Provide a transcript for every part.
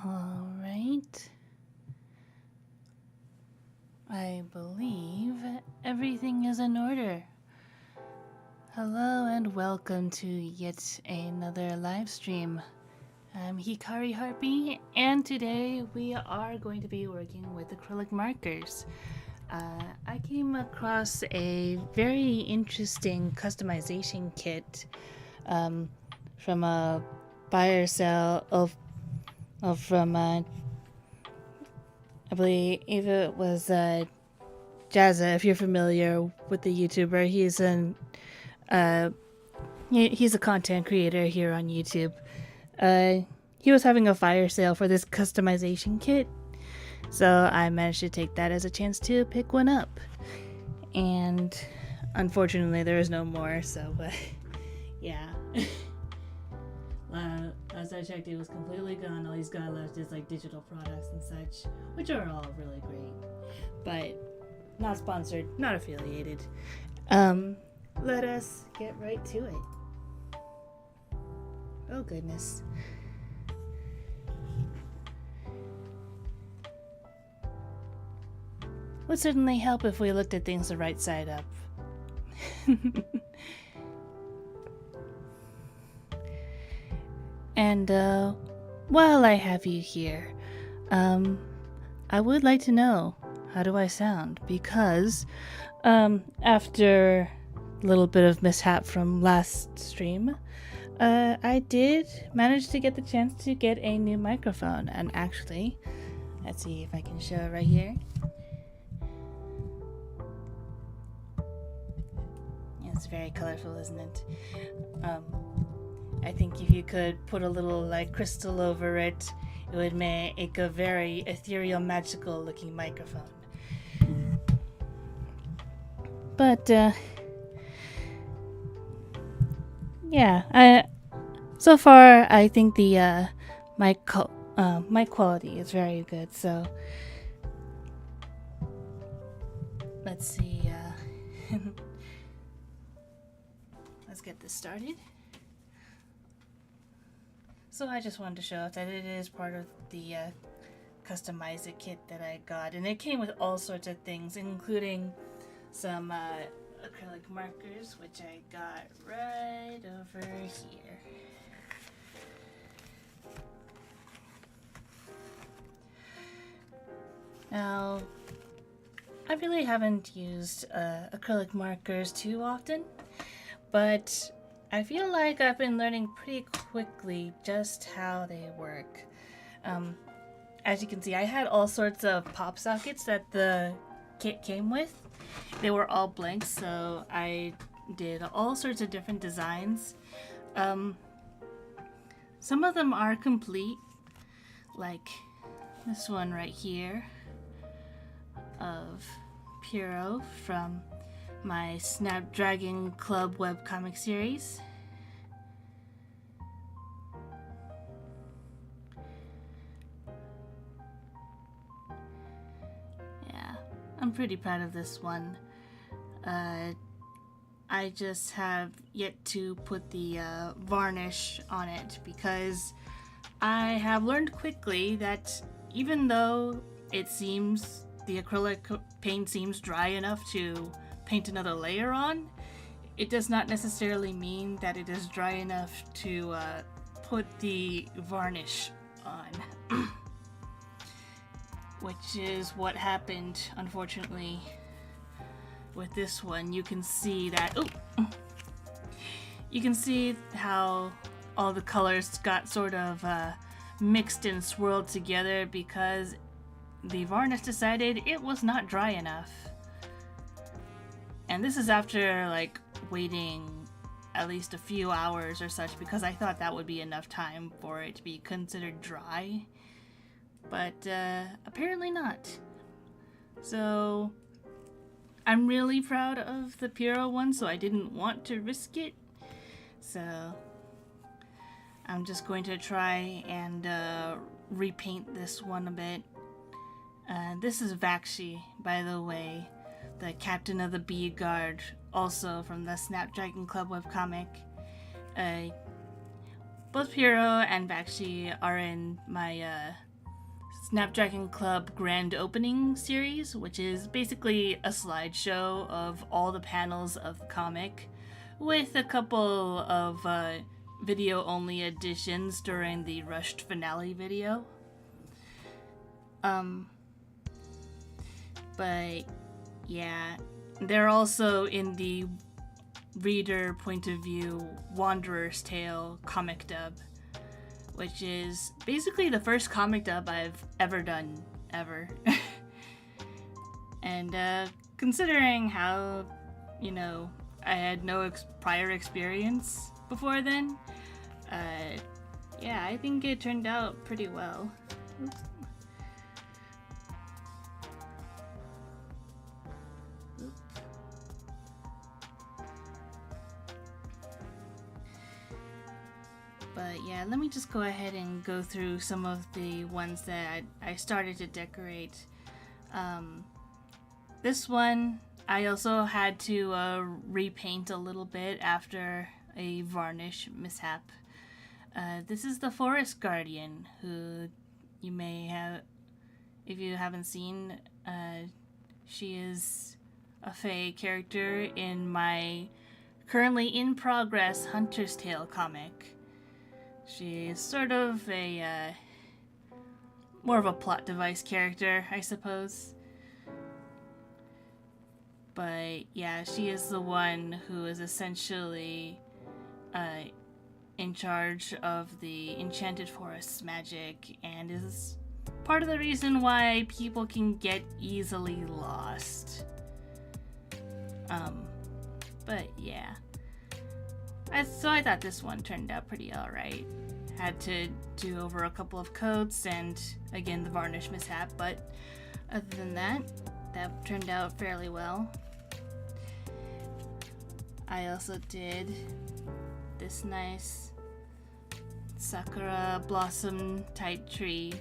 All right. I believe everything is in order. Hello and welcome to yet another live stream. I'm Hikari Harpy, and today we are going to be working with acrylic markers. I came across a very interesting customization kit from a buyer sale from I believe it was Jazza. If you're familiar with the YouTuber, he's a content creator here on YouTube. He was having a fire sale for this customization kit, so I managed to take that as a chance to pick one up. And unfortunately, there is no more. So, yeah. As I checked, it was completely gone. All he's got left is like digital products and such, which are all really great, but not sponsored, not affiliated. Let us get right to it. Oh goodness. Would certainly help if we looked at things the right side up. And while I have you here, I would like to know, how do I sound? Because after a little bit of mishap from last stream, I did manage to get the chance to get a new microphone. And actually, let's see if I can show it right here. It's very colorful, isn't it? I think if you could put a little like crystal over it, it would make a very ethereal, magical looking microphone. But yeah, so far I think the mic quality is very good. So let's see. Let's get this started. So I just wanted to show that it is part of the Customize It kit that I got. And it came with all sorts of things, including some acrylic markers, which I got right over here. Now, I really haven't used acrylic markers too often, but I feel like I've been learning pretty quickly just how they work. As you can see, I had all sorts of pop sockets that the kit came with. They were all blank, so I did all sorts of different designs. Some of them are complete, like this one right here of Puro from my Snapdragon Club webcomic series. Yeah, I'm pretty proud of this one. I just have yet to put the varnish on it because I have learned quickly that even though it seems the acrylic paint seems dry enough to paint another layer on, it does not necessarily mean that it is dry enough to put the varnish on. Which is what happened, unfortunately, with this one. You can see that, you can see how all the colors got sort of mixed and swirled together because the varnish decided it was not dry enough. And this is after like waiting at least a few hours or such, because I thought that would be enough time for it to be considered dry. But apparently not. So I'm really proud of the Puro one, so I didn't want to risk it. So I'm just going to try and repaint this one a bit. This is Vakshi, by the way, the captain of the Bee Guard, also from the Snapdragon Club webcomic. Both Puro and Vakshi are in my Snapdragon Club Grand Opening series, which is basically a slideshow of all the panels of the comic, with a couple of video-only additions during the rushed finale video. But yeah, they're also in the reader point of view Wanderer's Tale comic dub, which is basically the first comic dub I've ever done, ever. And considering how, I had no prior experience before then, yeah, I think it turned out pretty well. Oops. But yeah, let me just go ahead and go through some of the ones that I started to decorate. This one, I also had to repaint a little bit after a varnish mishap. This is the Forest Guardian, who you may have, if you haven't seen, she is a Fae character in my currently in progress Hunter's Tale comic. She is sort of a, more of a plot device character, I suppose. But yeah, she is the one who is essentially in charge of the Enchanted Forest's magic, and is part of the reason why people can get easily lost. But yeah. So I thought this one turned out pretty alright. Had to do over a couple of coats and again the varnish mishap, but other than that, that turned out fairly well. I also did this nice sakura blossom type tree.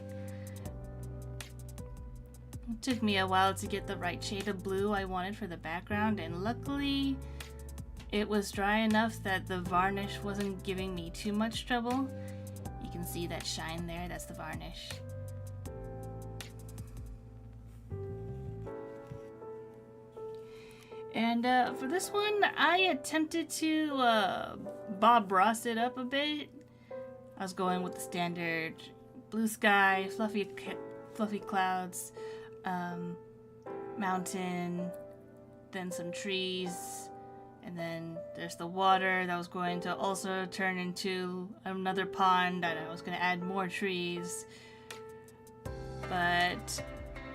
It took me a while to get the right shade of blue I wanted for the background, and luckily it was dry enough that the varnish wasn't giving me too much trouble. You can see that shine there, that's the varnish. And for this one, I attempted to Bob Ross it up a bit. I was going with the standard blue sky, fluffy clouds, mountain, then some trees, and then there's the water that was going to also turn into another pond, and I was going to add more trees. But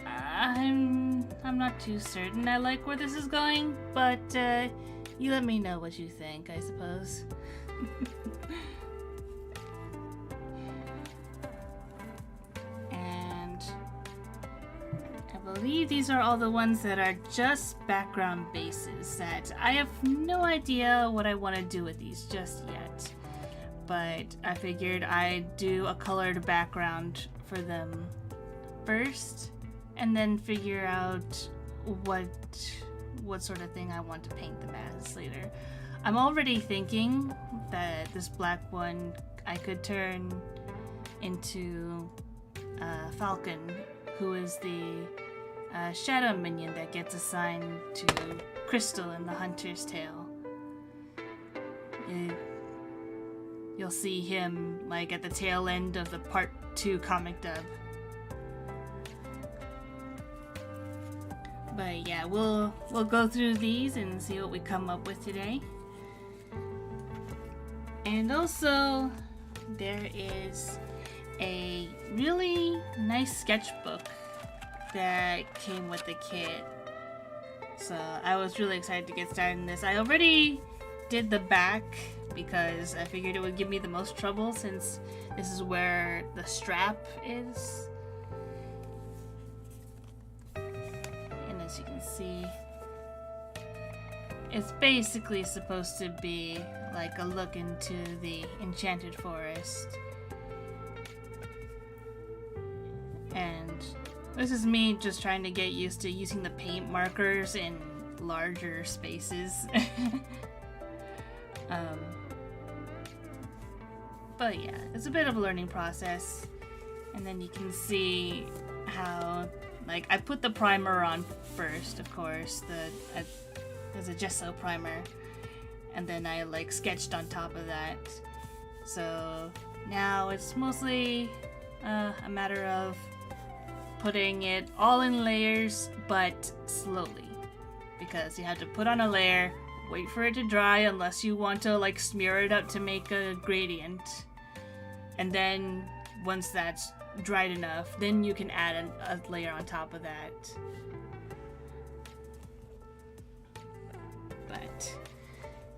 I'm not too certain I like where this is going, but you let me know what you think, I suppose. And I believe these are all the ones that are just background bases that I have no idea what I want to do with these just yet. But I figured I'd do a colored background for them first, and then figure out what sort of thing I want to paint them as later. I'm already thinking that this black one I could turn into Falcon, who is the shadow minion that gets assigned to Crystal in the Hunter's Tale. You'll see him like at the tail end of the Part 2 comic dub. But yeah, we'll go through these and see what we come up with today. And also, there is a really nice sketchbook that came with the kit. So I was really excited to get started in this. I already did the back because I figured it would give me the most trouble since this is where the strap is. As you can see, it's basically supposed to be like a look into the Enchanted Forest. And this is me just trying to get used to using the paint markers in larger spaces. But yeah, it's a bit of a learning process. And then you can see how, like, I put the primer on first, of course, there's a gesso primer, and then I, like, sketched on top of that. So now it's mostly a matter of putting it all in layers, but slowly, because you have to put on a layer, wait for it to dry unless you want to, like, smear it up to make a gradient, and then once that's dried enough, then you can add a layer on top of that. But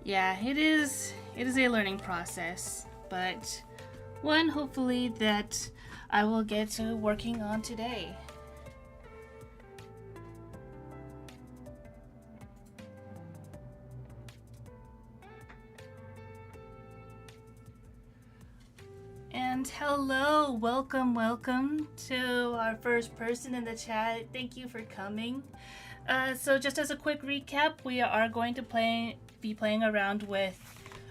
yeah, it is a learning process, but one hopefully that I will get to working on today. And hello, welcome to our first person in the chat. Thank you for coming. So just as a quick recap, we are going to be playing around with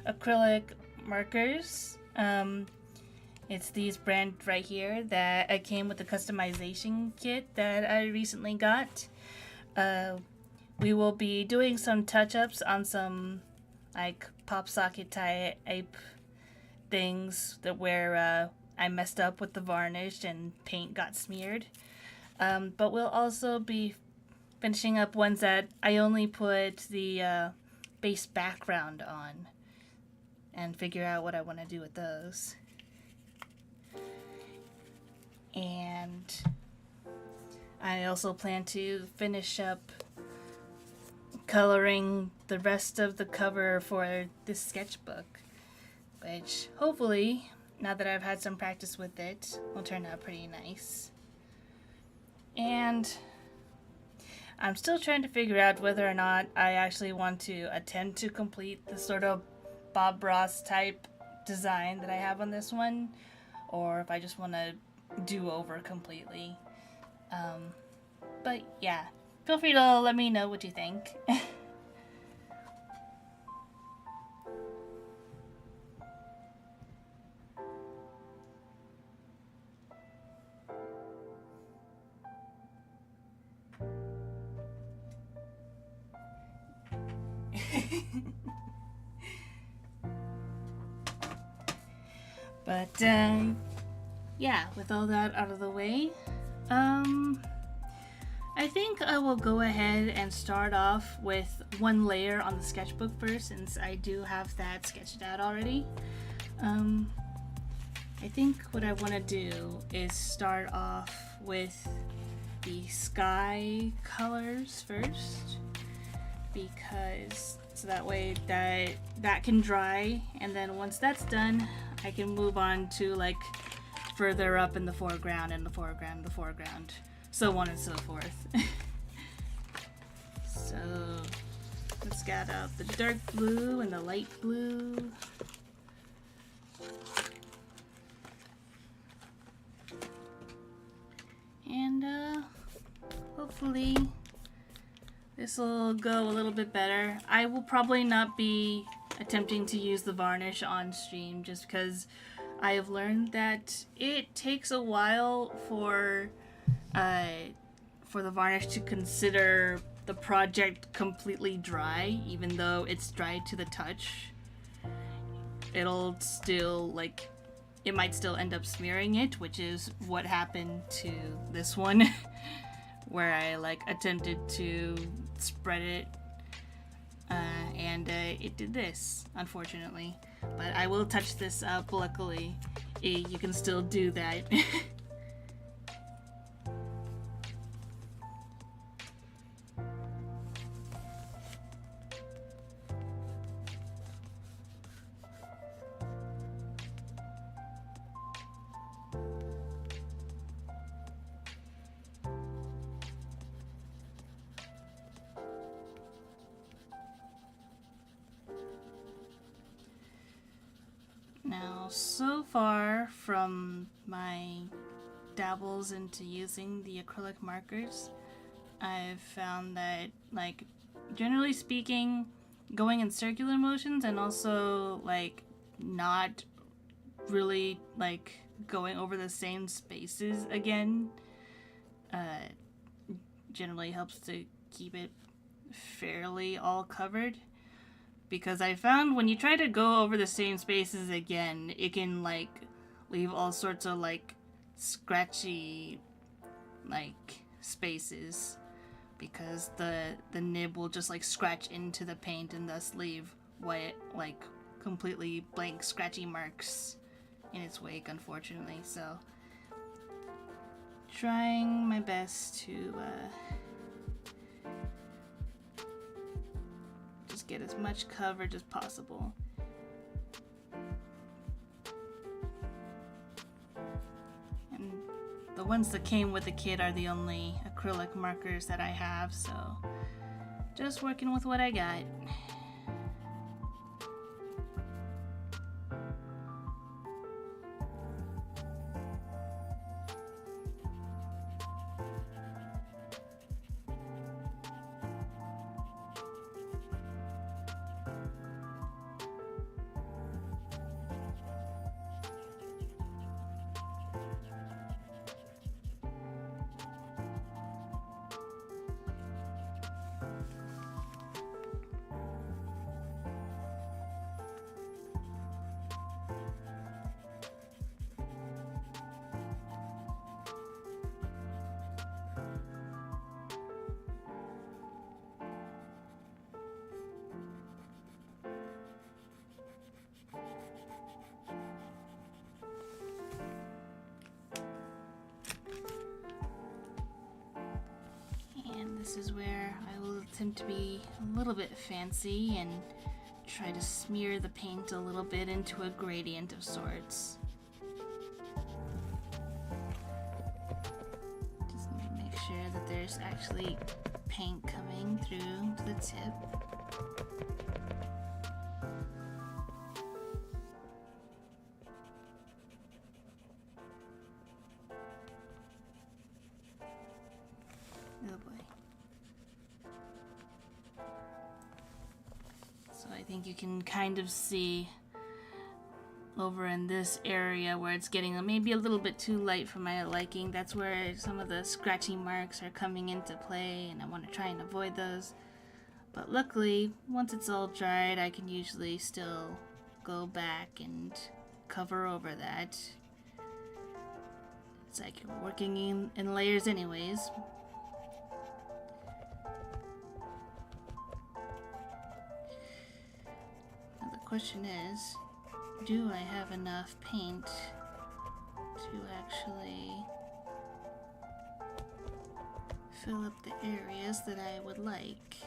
acrylic markers. It's these brand right here that I came with the customization kit that I recently got. We will be doing some touch-ups on some like pop socket type things where I messed up with the varnish and paint got smeared. But we'll also be finishing up ones that I only put the base background on and figure out what I want to do with those. And I also plan to finish up coloring the rest of the cover for this sketchbook, which hopefully, now that I've had some practice with it, will turn out pretty nice. And I'm still trying to figure out whether or not I actually want to attempt to complete the sort of Bob Ross type design that I have on this one, or if I just want to do over completely. But yeah, feel free to let me know what you think. But yeah, with all that out of the way, I think I will go ahead and start off with one layer on the sketchbook first, since I do have that sketched out already. I think what I want to do is start off with the sky colors first, because so that way that can dry, and then once that's done, I can move on to like further up in the foreground and the foreground, the foreground, so on and so forth. So let's get out the dark blue and the light blue. And hopefully this will go a little bit better. I will probably not be attempting to use the varnish on stream, just because I have learned that it takes a while for the varnish to consider the project completely dry, even though it's dry to the touch. It'll still, like, it might still end up smearing it, which is what happened to this one, where I, like, attempted to spread it, and it did this, unfortunately. But I will touch this up, luckily. You can still do that. Now, so far from my dabbles into using the acrylic markers, I've found that, like, generally speaking, going in circular motions and also, like, not really, like, going over the same spaces again generally helps to keep it fairly all covered. Because I found when you try to go over the same spaces again, it can like leave all sorts of like scratchy like spaces, because the nib will just like scratch into the paint and thus leave white like completely blank scratchy marks in its wake, unfortunately. So trying my best to just get as much coverage as possible. And the ones that came with the kit are the only acrylic markers that I have, so just working with what I got. This is where I will attempt to be a little bit fancy and try to smear the paint a little bit into a gradient of sorts. Just need to make sure that there's actually paint coming through to the tip. Oh boy. So I think you can kind of see over in this area where it's getting maybe a little bit too light for my liking. That's where some of the scratchy marks are coming into play, and I want to try and avoid those. But luckily, once it's all dried, I can usually still go back and cover over that. It's like you're working in layers anyways. Now the question is, do I have enough paint to actually fill up the areas that I would like?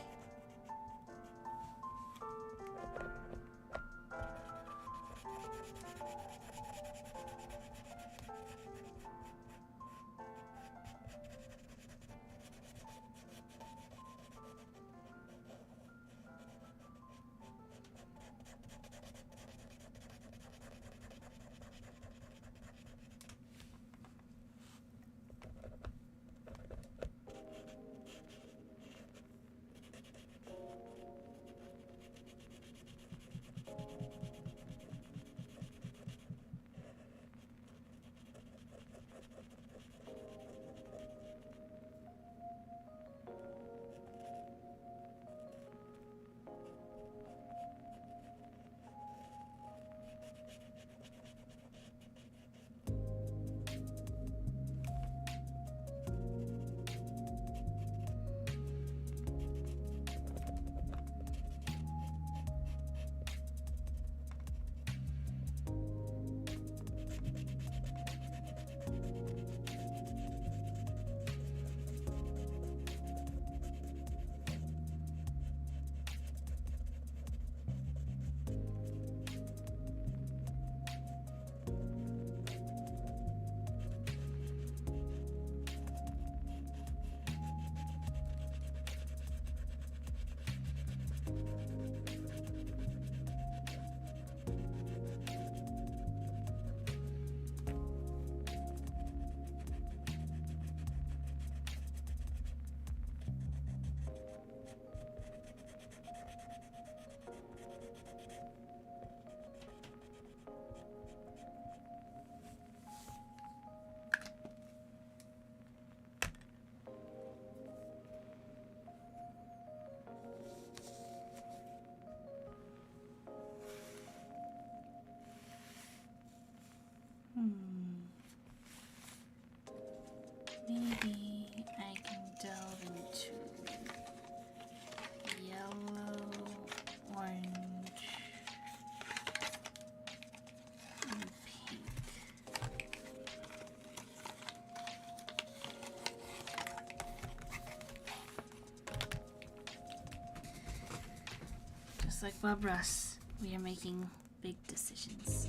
Just like Bob Ross, we are making big decisions.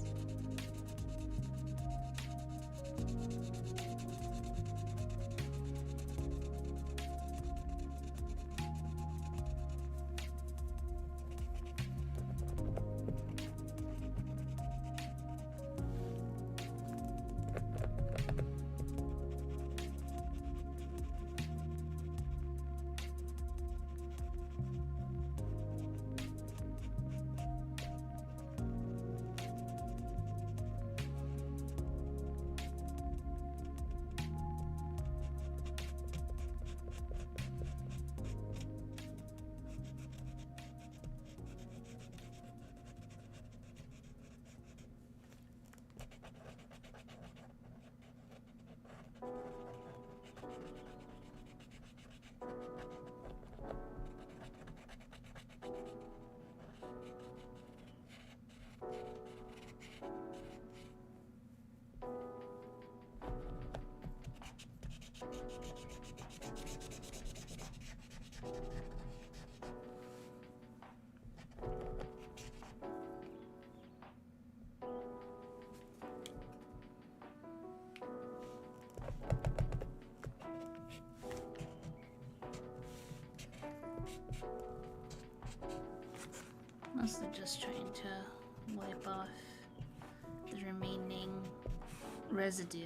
Mostly just trying to wipe off the remaining residue.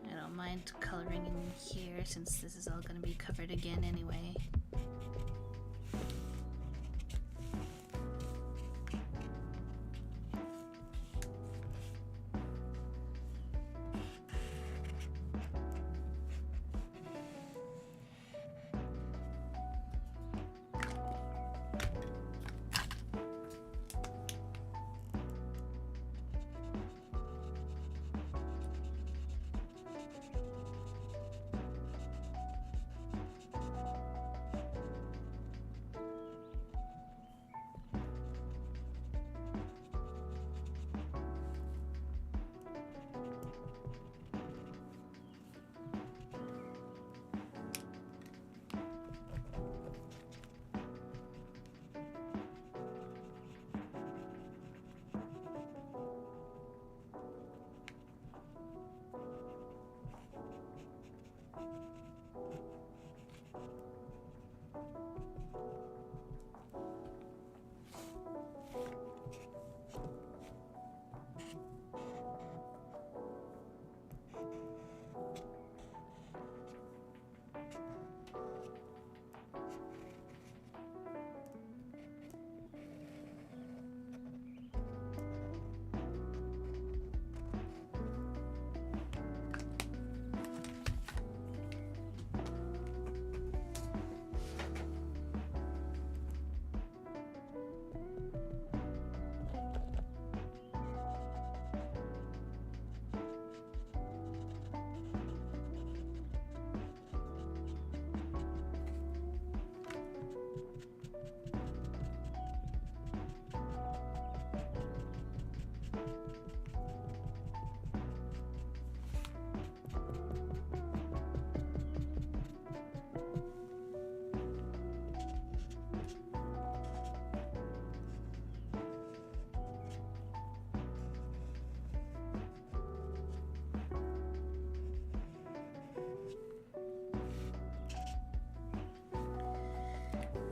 I don't mind coloring in here since this is all going to be covered again anyway.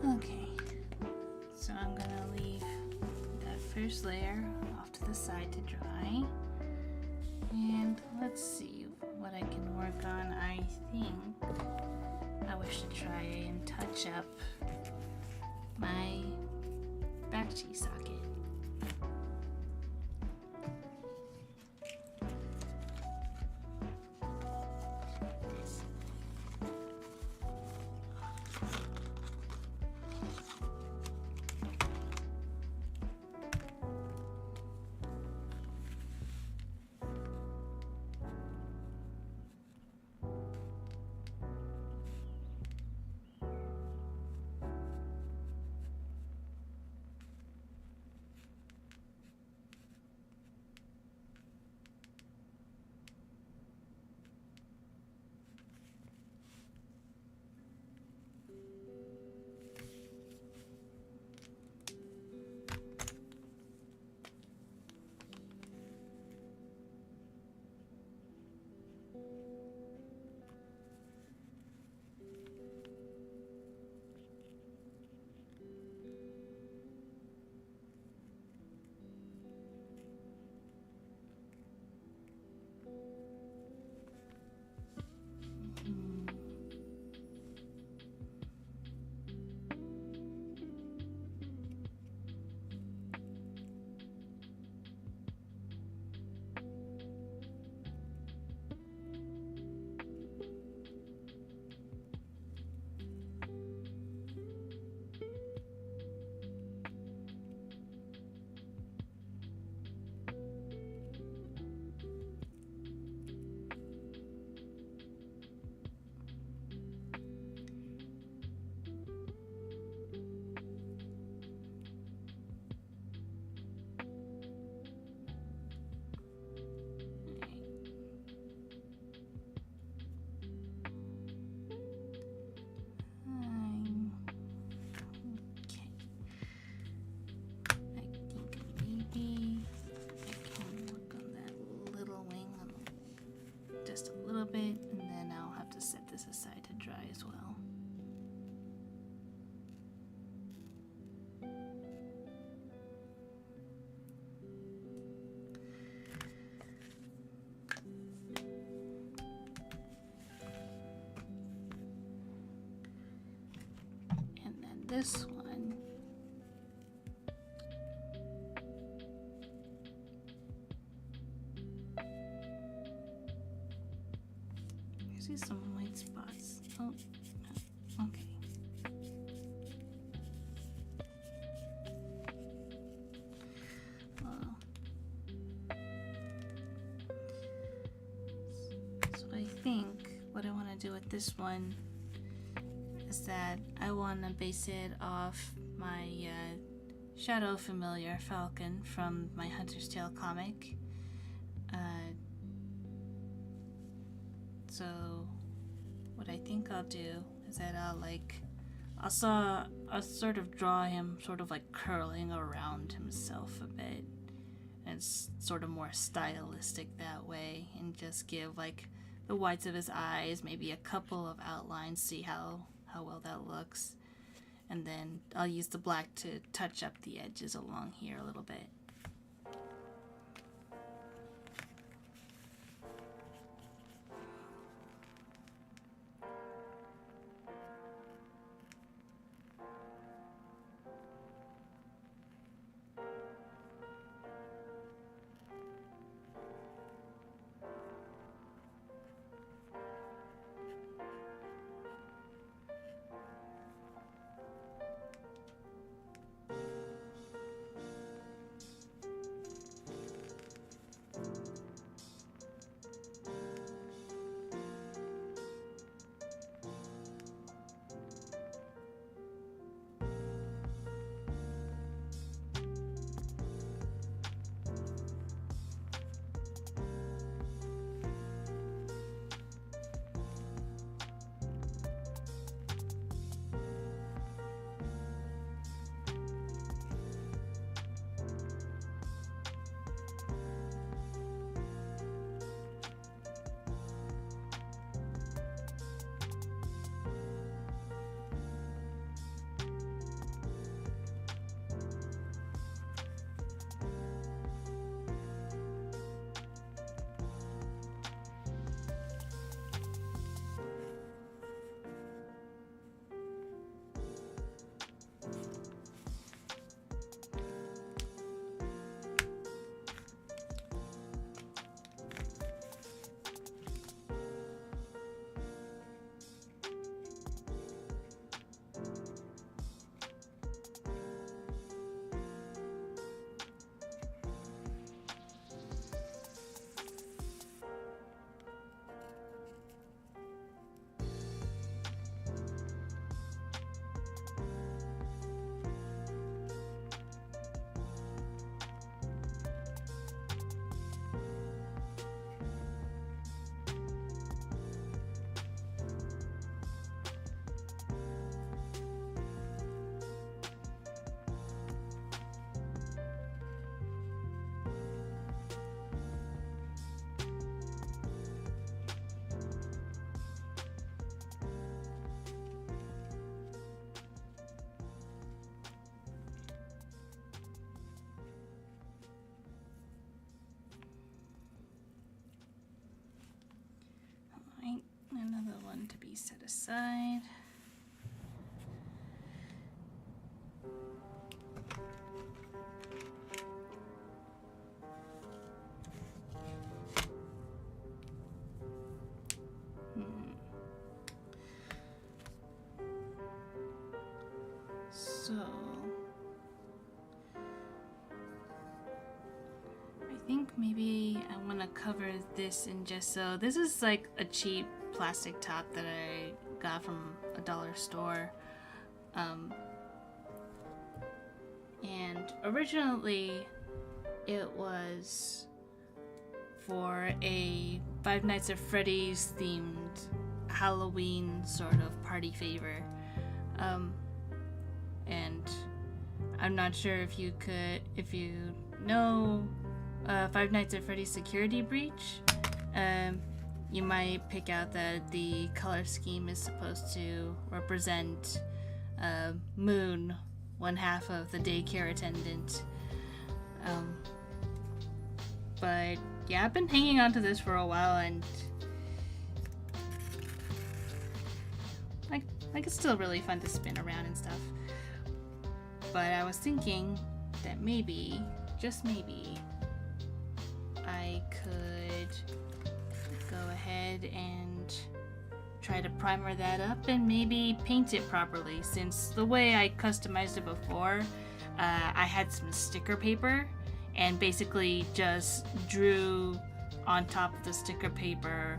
Okay, so I'm gonna leave that first layer off to the side to dry. And let's see what I can work on. I think I wish to try and touch up my back cheese socket. this one. I see some white spots. Oh, okay. Well, so I think what I want to do with this one is that I want to base it off my Shadow Familiar Falcon from my Hunter's Tale comic. So what I think I'll do is that I'll sort of draw him sort of like curling around himself a bit. And it's sort of more stylistic that way, and just give like the whites of his eyes, maybe a couple of outlines, see how well that looks. And then I'll use the black to touch up the edges along here a little bit. Another one to be set aside. So I think maybe I want to cover this in gesso. This is like a cheap plastic top that I got from a dollar store. And originally it was for a Five Nights at Freddy's themed Halloween sort of party favor. And I'm not sure if you know Five Nights at Freddy's Security Breach. You might pick out that the color scheme is supposed to represent Moon, one half of the daycare attendant. But yeah, I've been hanging on to this for a while, and like it's still really fun to spin around and stuff. But I was thinking that maybe, just maybe, I could go ahead and try to primer that up and maybe paint it properly, since the way I customized it before, I had some sticker paper and basically just drew on top of the sticker paper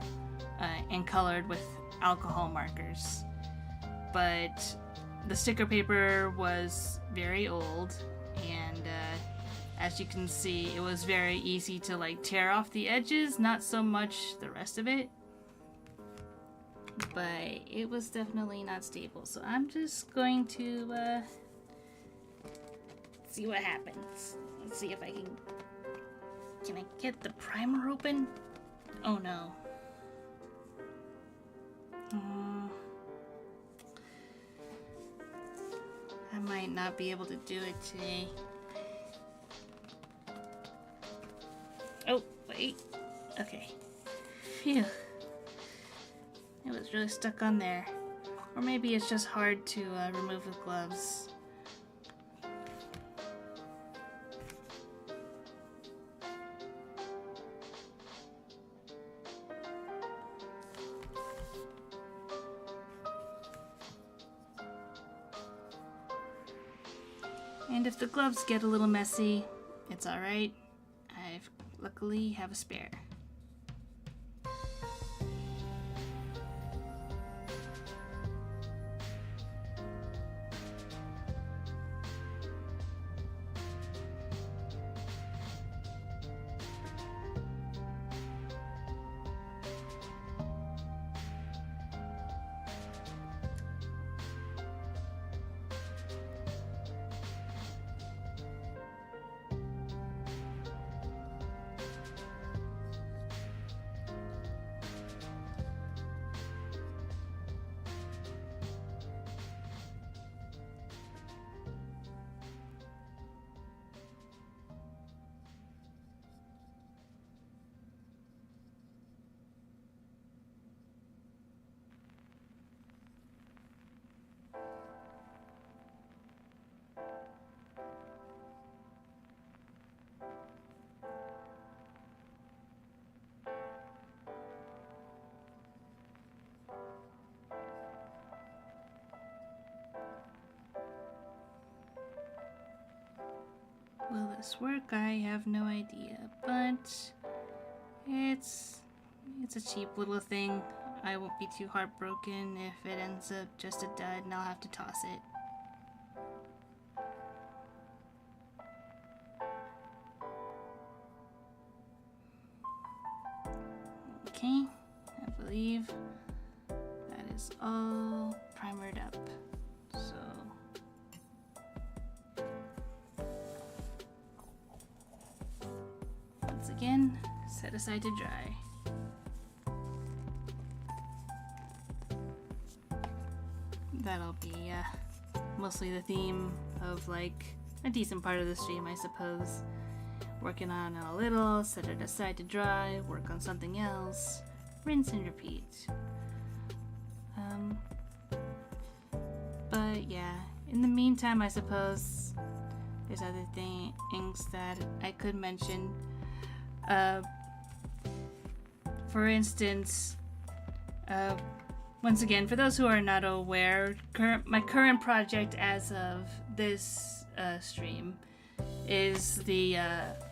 and colored with alcohol markers. But the sticker paper was very old, and as you can see, it was very easy to like tear off the edges, not so much the rest of it. But it was definitely not stable, so I'm just going to see what happens. Let's see if I can I get the primer open? Oh no. I might not be able to do it today. Oh, wait. Okay. Phew. It was really stuck on there. Or maybe it's just hard to remove with gloves. And if the gloves get a little messy, it's alright. I luckily have a spare. Will this work? I have no idea, but it's a cheap little thing. I won't be too heartbroken if it ends up just a dud and I'll have to toss it. Okay, I believe that is all primered up. So once again, set aside to dry. That'll be mostly the theme of like a decent part of the stream, I suppose. Working on it a little, set it aside to dry, work on something else, rinse and repeat. But yeah, in the meantime, I suppose there's other things that I could mention. For instance, once again, for those who are not aware, my current project as of this stream is the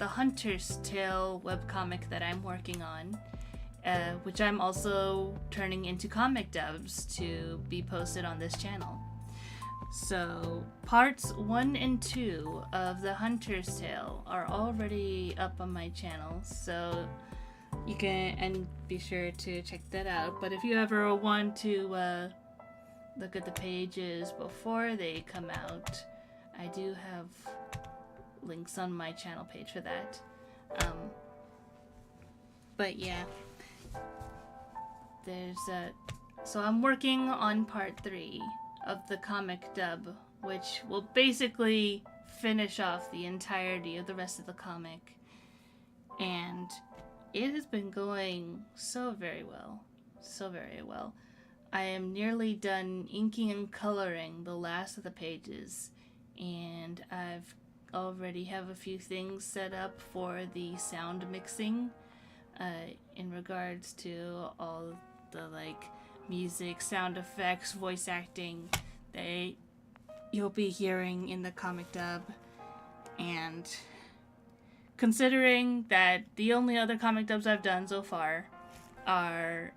Hunter's Tale webcomic that I'm working on, which I'm also turning into comic dubs to be posted on this channel. So parts 1 and 2 of the Hunter's Tale are already up on my channel, so you can, and be sure to check that out. But if you ever want to look at the pages before they come out, I do have links on my channel page for that. But yeah, there's so I'm working on part 3 of the comic dub, which will basically finish off the entirety of the rest of the comic, and it has been going so very well. I am nearly done inking and coloring the last of the pages, and I've already have a few things set up for the sound mixing in regards to all the like music, sound effects, voice acting that you'll be hearing in the comic dub. And considering that the only other comic dubs I've done so far are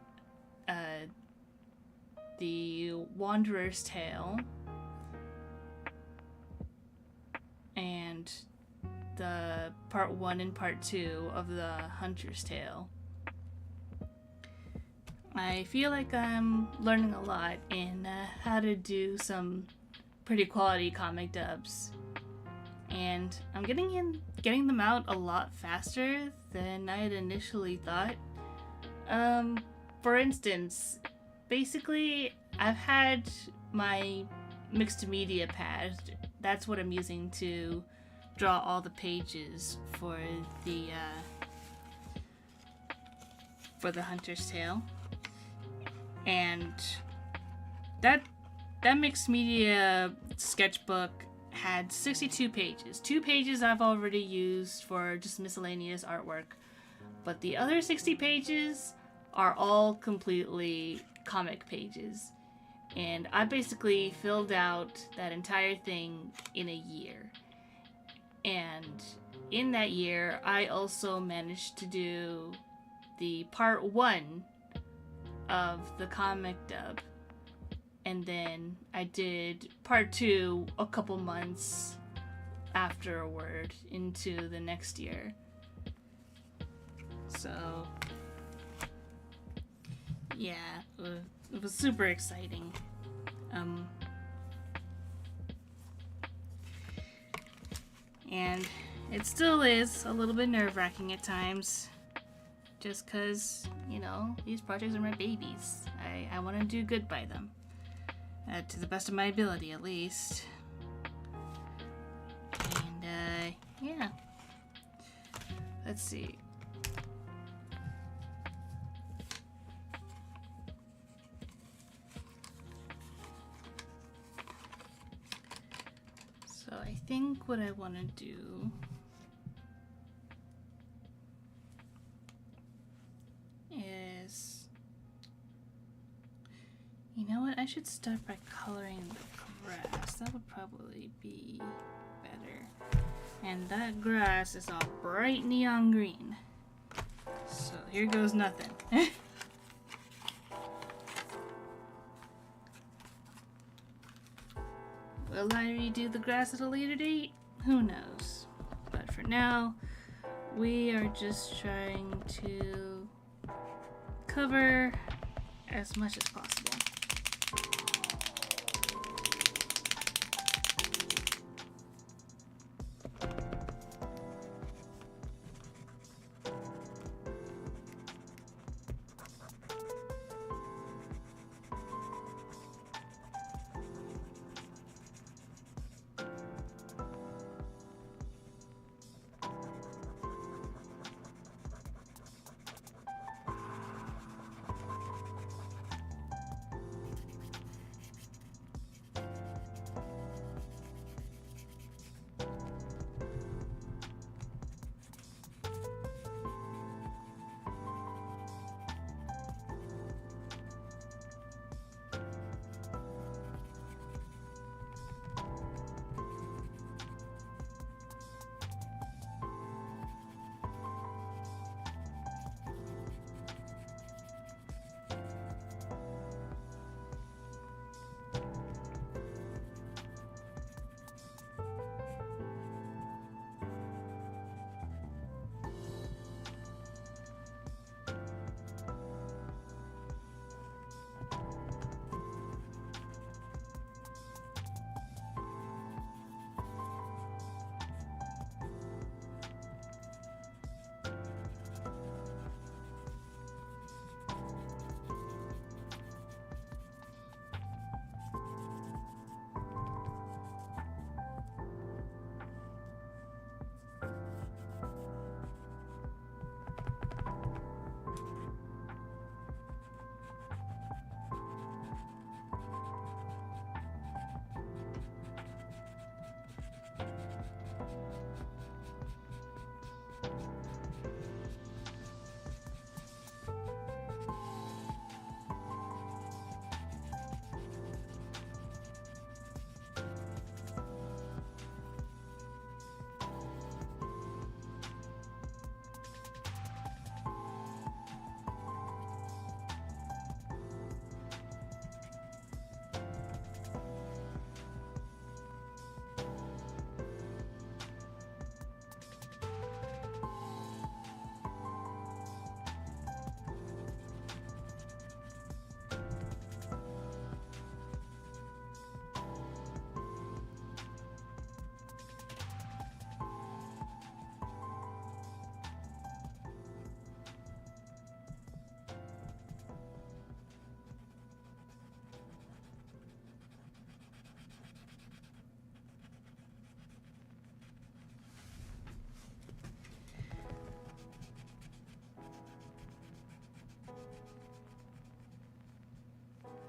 the Wanderer's Tale and the part 1 and part 2 of the Hunter's Tale, I feel like I'm learning a lot in how to do some pretty quality comic dubs, and I'm getting them out a lot faster than I had initially thought. For instance, basically, I've had my mixed media pad. That's what I'm using to draw all the pages for the Hunter's Tale, and that mixed media sketchbook had 62 pages. 2 pages I've already used for just miscellaneous artwork, but the other 60 pages are all completely comic pages. And I basically filled out that entire thing in a year. And in that year, I also managed to do the part 1 of the comic dub. And then I did part 2 a couple months afterward into the next year. So, yeah, it was super exciting. And it still is a little bit nerve-wracking at times, just because, you know, these projects are my babies. I want to do good by them, to the best of my ability, at least. And, yeah. Let's see. So I think what I want to do is, you know what, I should start by coloring the grass. That would probably be better. And that grass is all bright neon green. So here goes nothing. Will I redo the grass at a later date? Who knows? But for now, we are just trying to cover as much as possible.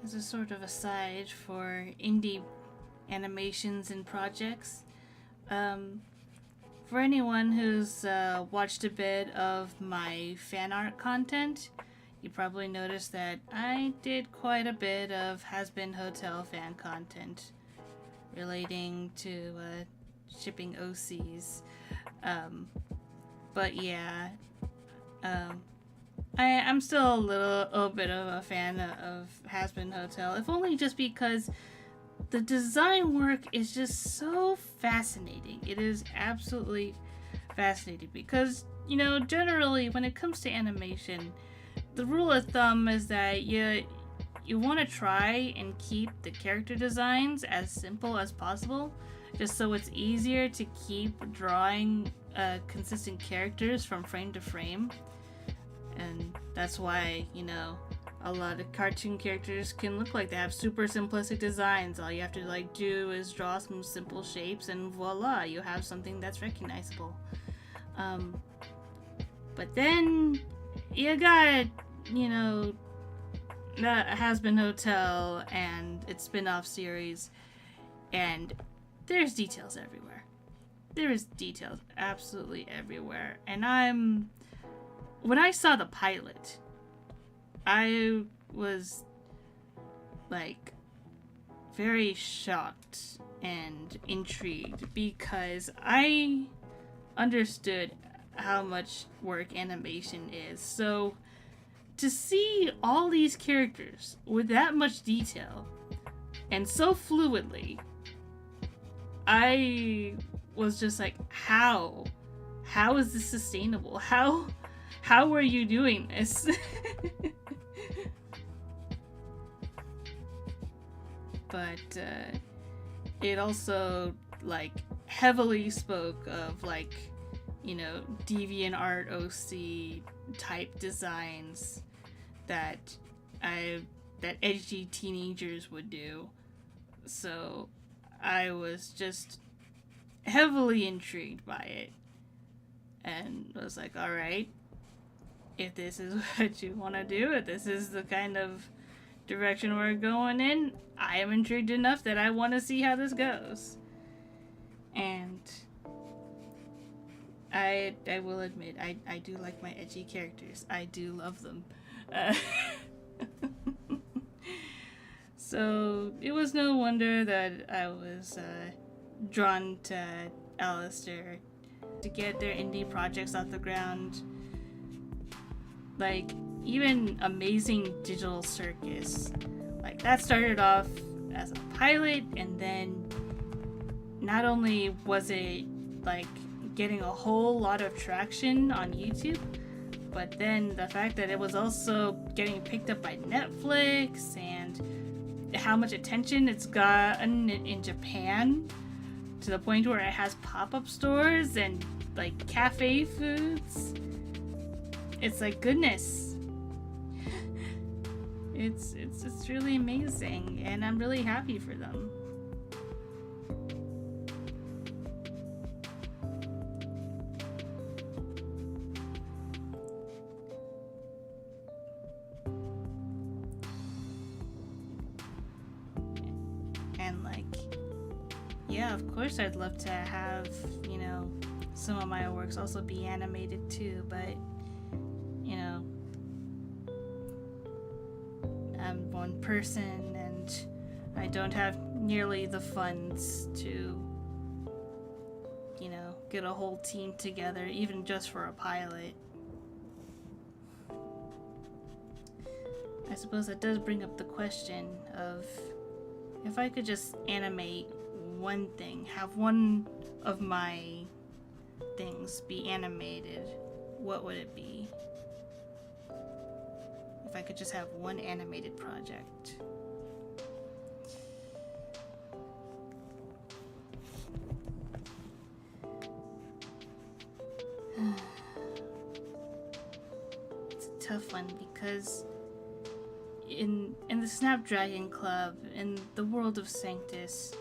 as a sort of aside for indie animations and projects, for anyone who's watched a bit of my fan art content, you probably noticed that I did quite a bit of Has-Been Hotel fan content relating to shipping OCs. But yeah, I'm still a little bit of a fan of Has-Been Hotel, if only just because the design work is just so fascinating. It is absolutely fascinating because, you know, generally when it comes to animation, the rule of thumb is that you want to try and keep the character designs as simple as possible, just so it's easier to keep drawing consistent characters from frame to frame. And that's why, you know, a lot of cartoon characters can look like they have super simplistic designs. All you have to like do is draw some simple shapes and voila, you have something that's recognizable. But then you got, you know, that Has-Been Hotel and its spin-off series, and there's details everywhere. There is details absolutely everywhere. And when I saw the pilot, I was like very shocked and intrigued because I understood how much work animation is. So to see all these characters with that much detail and so fluidly, I was just like, how is this sustainable? How are you doing this? But it also like heavily spoke of like, you know, DeviantArt OC type designs that edgy teenagers would do. So I was just heavily intrigued by it and was like, all right, if this is what you want to do, if this is the kind of direction we're going in, I am intrigued enough that I want to see how this goes. And I will admit, I do like my edgy characters. I do love them. So it was no wonder that I was drawn to Alistair to get their indie projects off the ground. Like, even Amazing Digital Circus. Like, that started off as a pilot, and then not only was it, like, getting a whole lot of traction on YouTube, but then the fact that it was also getting picked up by Netflix, and how much attention it's gotten in Japan, to the point where it has pop-up stores and, like, cafe foods. It's like, goodness. It's really amazing, and I'm really happy for them. And like, yeah, of course I'd love to have, you know, some of my works also be animated too, but you know, I'm one person and I don't have nearly the funds to, you know, get a whole team together, even just for a pilot. I suppose that does bring up the question of, if I could just animate one thing, have one of my things be animated, what would it be? If I could just have one animated project. It's a tough one because in the Snapdragon Club, in the world of Sanctus,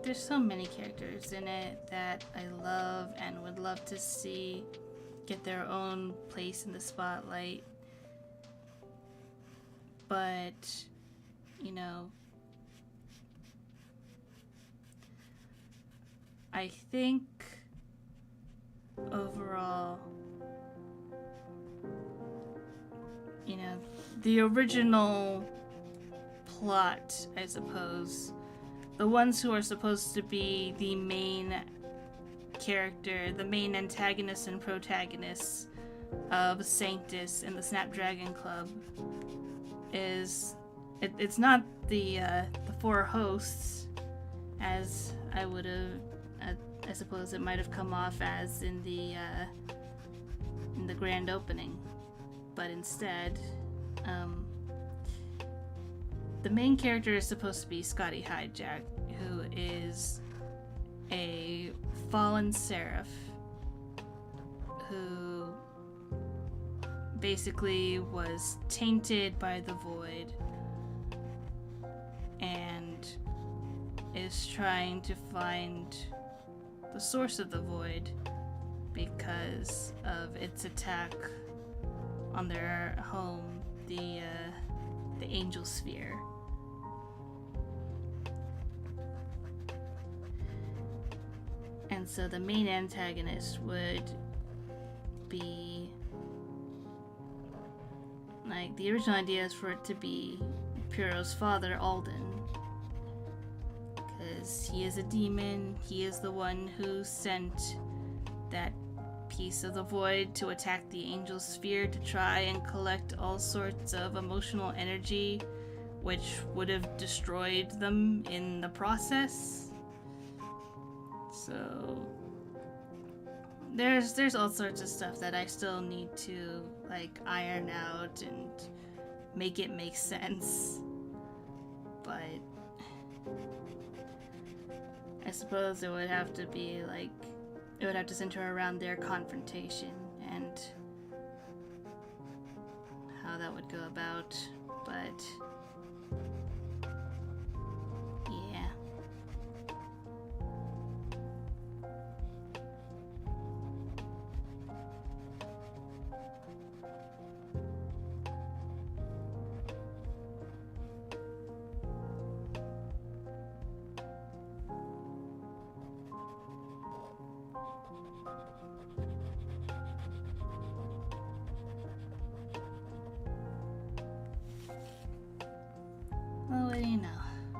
there's so many characters in it that I love and would love to see get their own place in the spotlight. But, you know, I think overall, you know, the original plot, I suppose, the ones who are supposed to be the main character, the main antagonists and protagonists of Sanctus and the Snapdragon Club, it's not the four hosts, as I would have, I suppose it might have come off as in the grand opening, but instead, the main character is supposed to be Scotty Hijack, who is a fallen seraph who basically was tainted by the void and is trying to find the source of the void because of its attack on their home, the Angel Sphere. And so the main antagonist would be, like, the original idea is for it to be Piero's father, Alden, because he is a demon. He is the one who sent that piece of the void to attack the Angel Sphere to try and collect all sorts of emotional energy, which would have destroyed them in the process. So there's all sorts of stuff that I still need to, like, iron out and make it make sense. But I suppose it would have to be, like, it would have to center around their confrontation and how that would go about. But yeah. Well, what do you know?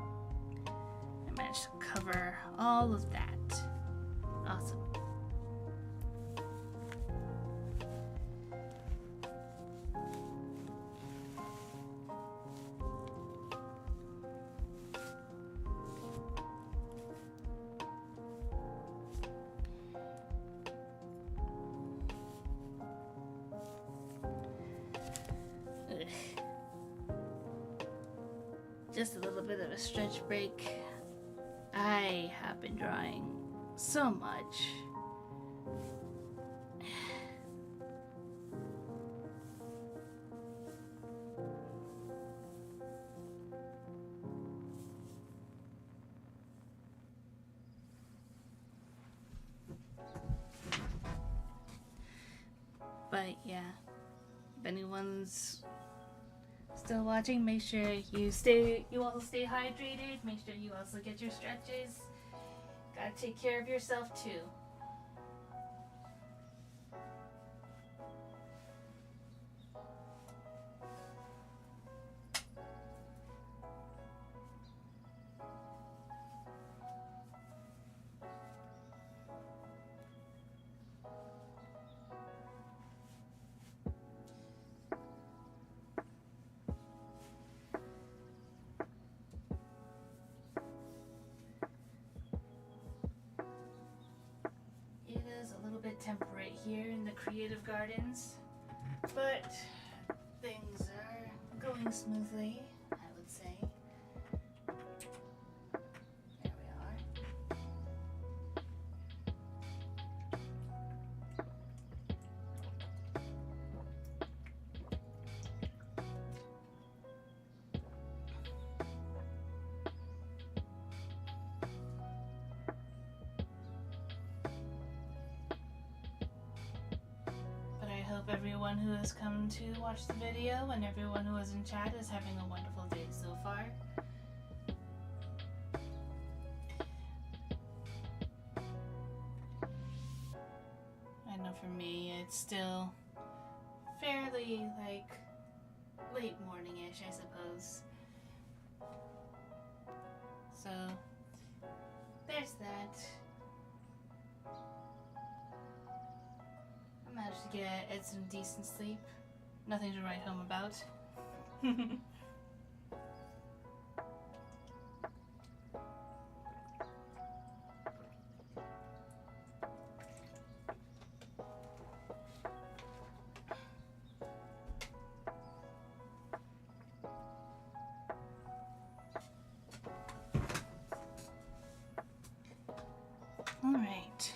I managed to cover all of that. Awesome. Just a little bit of a stretch break. I have been drawing so much. But yeah, if anyone's still watching, make sure you also stay hydrated. Make sure you also get your stretches. Gotta take care of yourself too. Temperate here in the creative gardens, but things are going smoothly, I would say. There we are. Hope everyone who has come to watch the video and everyone who is in chat is having a wonderful day so far. for me. It's still fairly, like, late morning-ish, I suppose. So, there's that. I managed to get some decent sleep. Nothing to write home about. All right.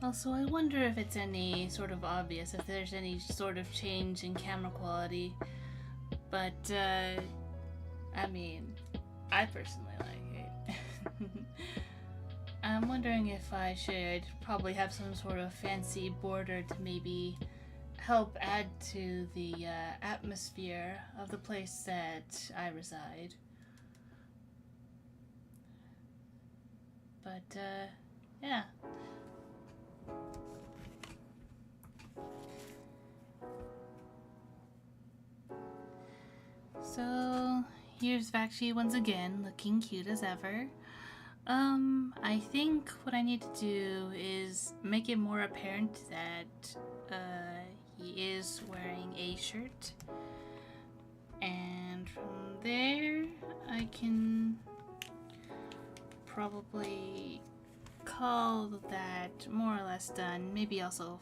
Also, I wonder if it's any sort of obvious, if there's any sort of change in camera quality. But, I mean, I personally like it. I'm wondering if I should probably have some sort of fancy border to maybe help add to the atmosphere of the place that I reside. But, yeah. So, here's Vakshi once again, looking cute as ever. I think what I need to do is make it more apparent that, he is wearing a shirt. And from there, I can probably call that more or less done. Maybe also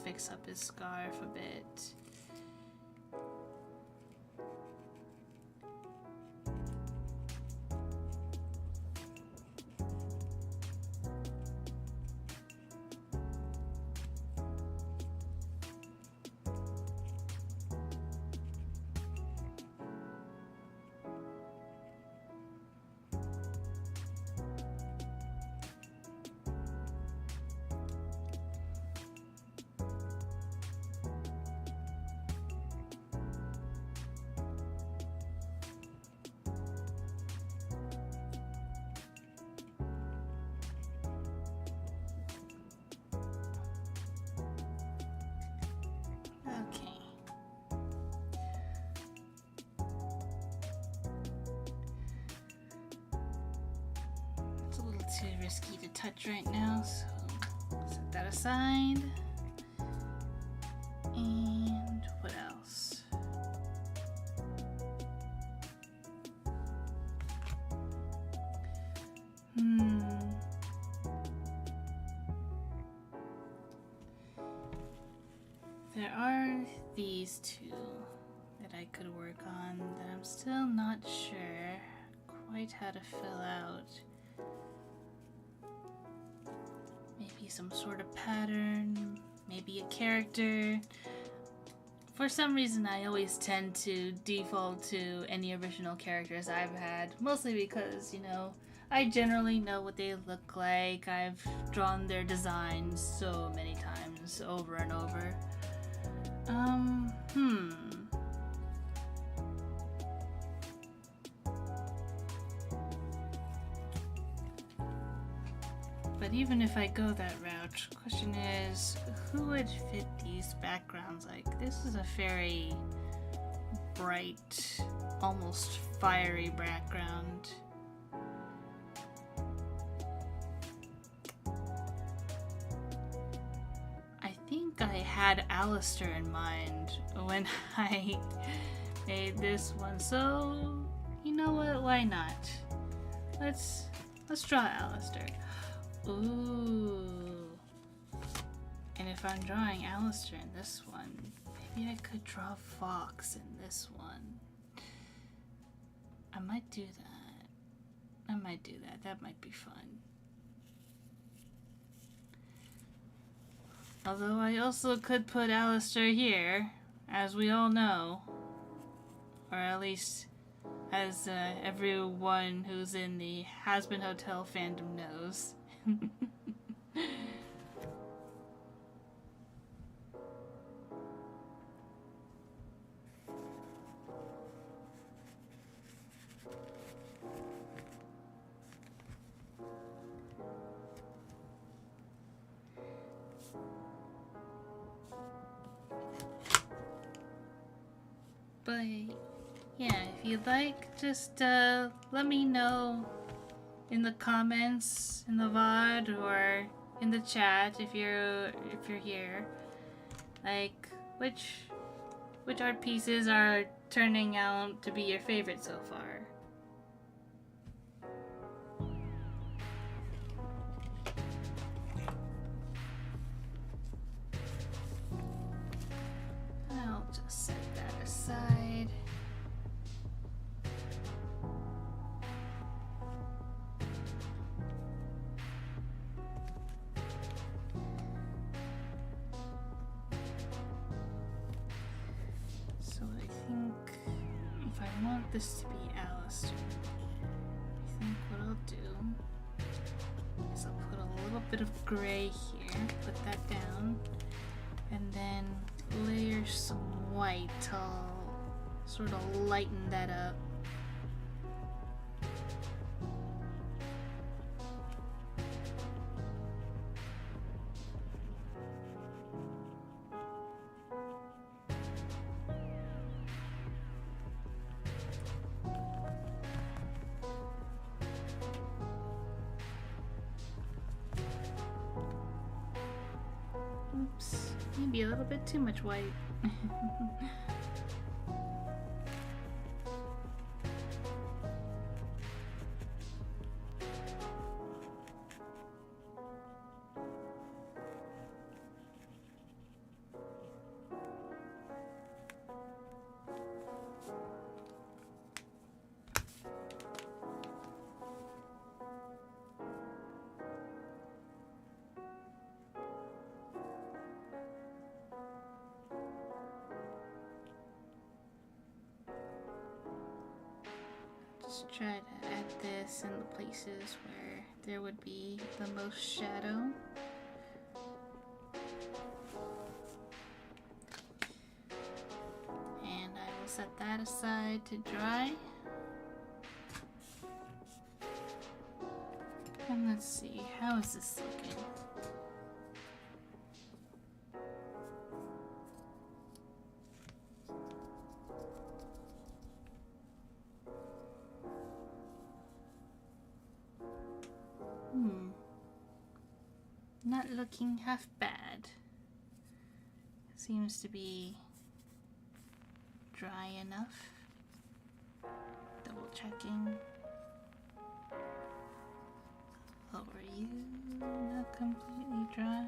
fix up his scarf a bit. Too risky to touch right now, so set that aside. And what else? There are these two that I could work on that I'm still not sure quite how to fill out. Maybe some sort of pattern, maybe a character. For some reason, I always tend to default to any original characters I've had, mostly because, you know, I generally know what they look like. I've drawn their designs so many times, over and over. But even if I go that route, the question is, who would fit these backgrounds? Like, this is a very bright, almost fiery background. I think I had Alistair in mind when I made this one, so you know what? Why not? Let's draw Alistair. Ooh. And if I'm drawing Alistair in this one, maybe I could draw Fox in this one. I might do that. That might be fun. Although I also could put Alistair here, as we all know. Or at least as everyone who's in the Has-Been Hotel fandom knows. But yeah, if you'd like, just let me know in the comments, in the VOD, or in the chat if you're here, like which art pieces are turning out to be your favorite so far. I'll just set that aside. So I think if I want this to be Alistair, I think what I'll do is I'll put a little bit of gray here, put that down, and then layer some white. I'll sort of lighten that up. Oops, maybe a little bit too much white. Just try to add this in the places where there would be the most shadow. And I will set that aside to dry. And let's see, how is this looking? Not looking half bad. Seems to be dry enough. Double checking. Lower you, not completely dry.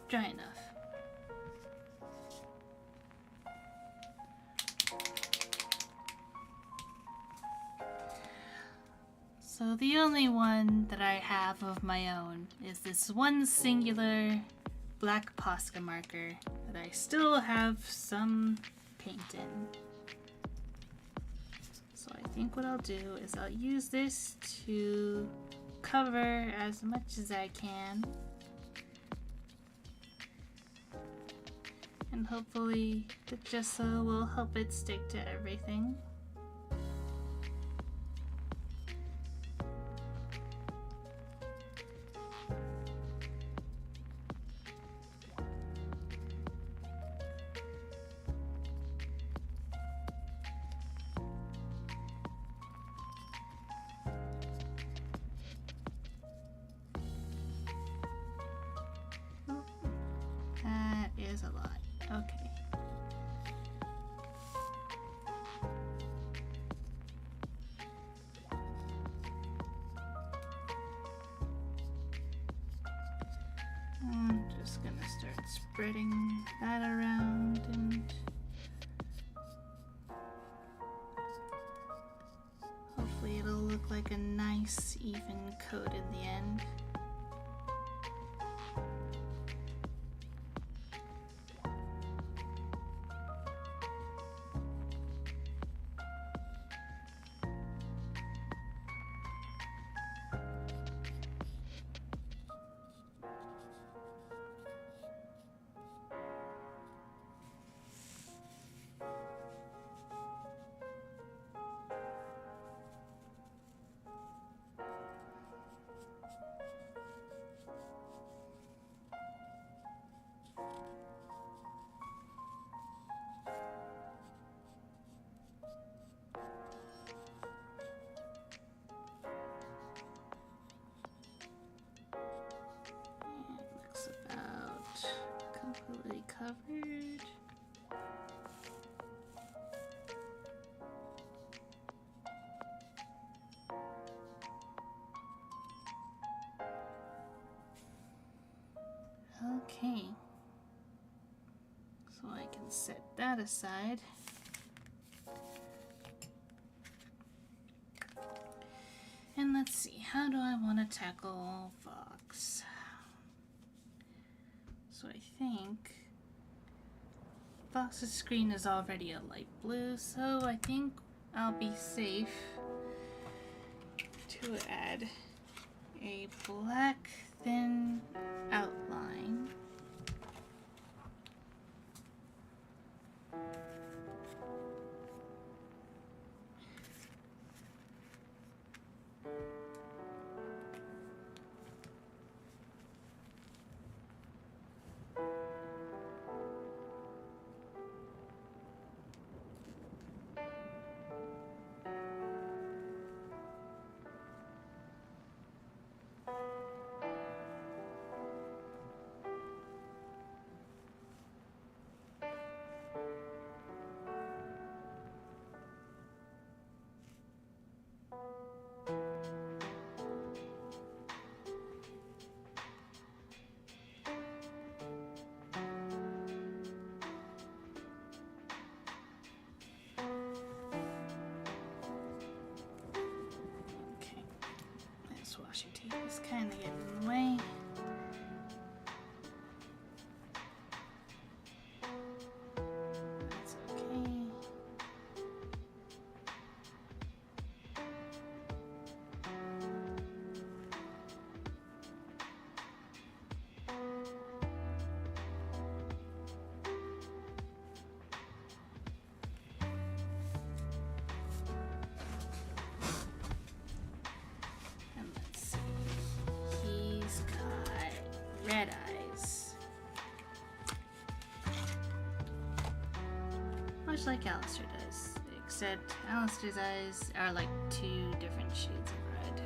Dry enough. So the only one that I have of my own is this one singular black Posca marker that I still have some paint in. So I think what I'll do is I'll use this to cover as much as I can. And hopefully the gesso will help it stick to everything. That is a lot. Okay. I'm just gonna start spreading that around and hopefully it'll look like a nice even coat in the end. Okay. So I can set that aside. And let's see, how do I want to tackle Fox? So I think Fox's screen is already a light blue, so I think I'll be safe to add a black thin outline. Washi tape is kind of getting in the way. That's okay. Red eyes. Much like Alistair does, except Alistair's eyes are like 2 different shades of red.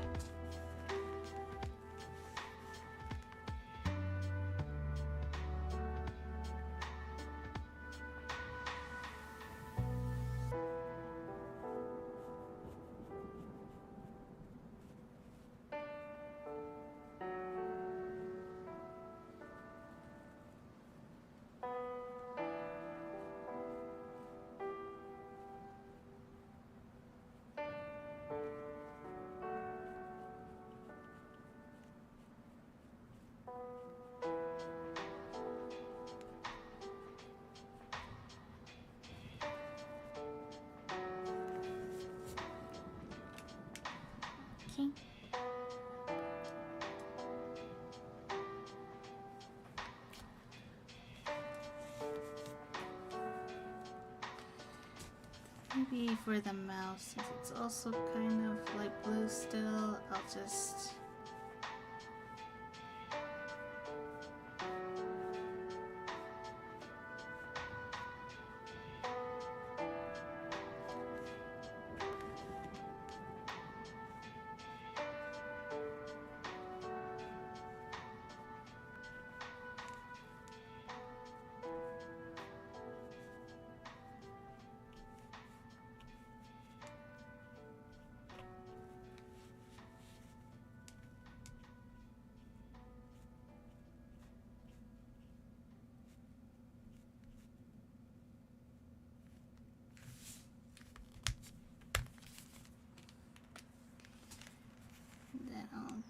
Okay. Maybe for the mouth, since it's also kind of light blue still, I'll just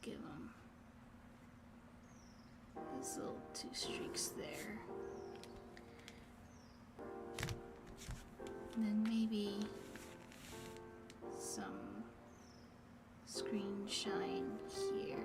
give him his little 2 streaks there. And then maybe some screen shine here.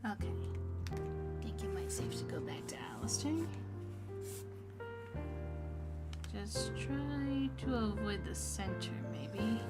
Okay, I think it might be safe to go back to Alistair. Just try to avoid the center, maybe.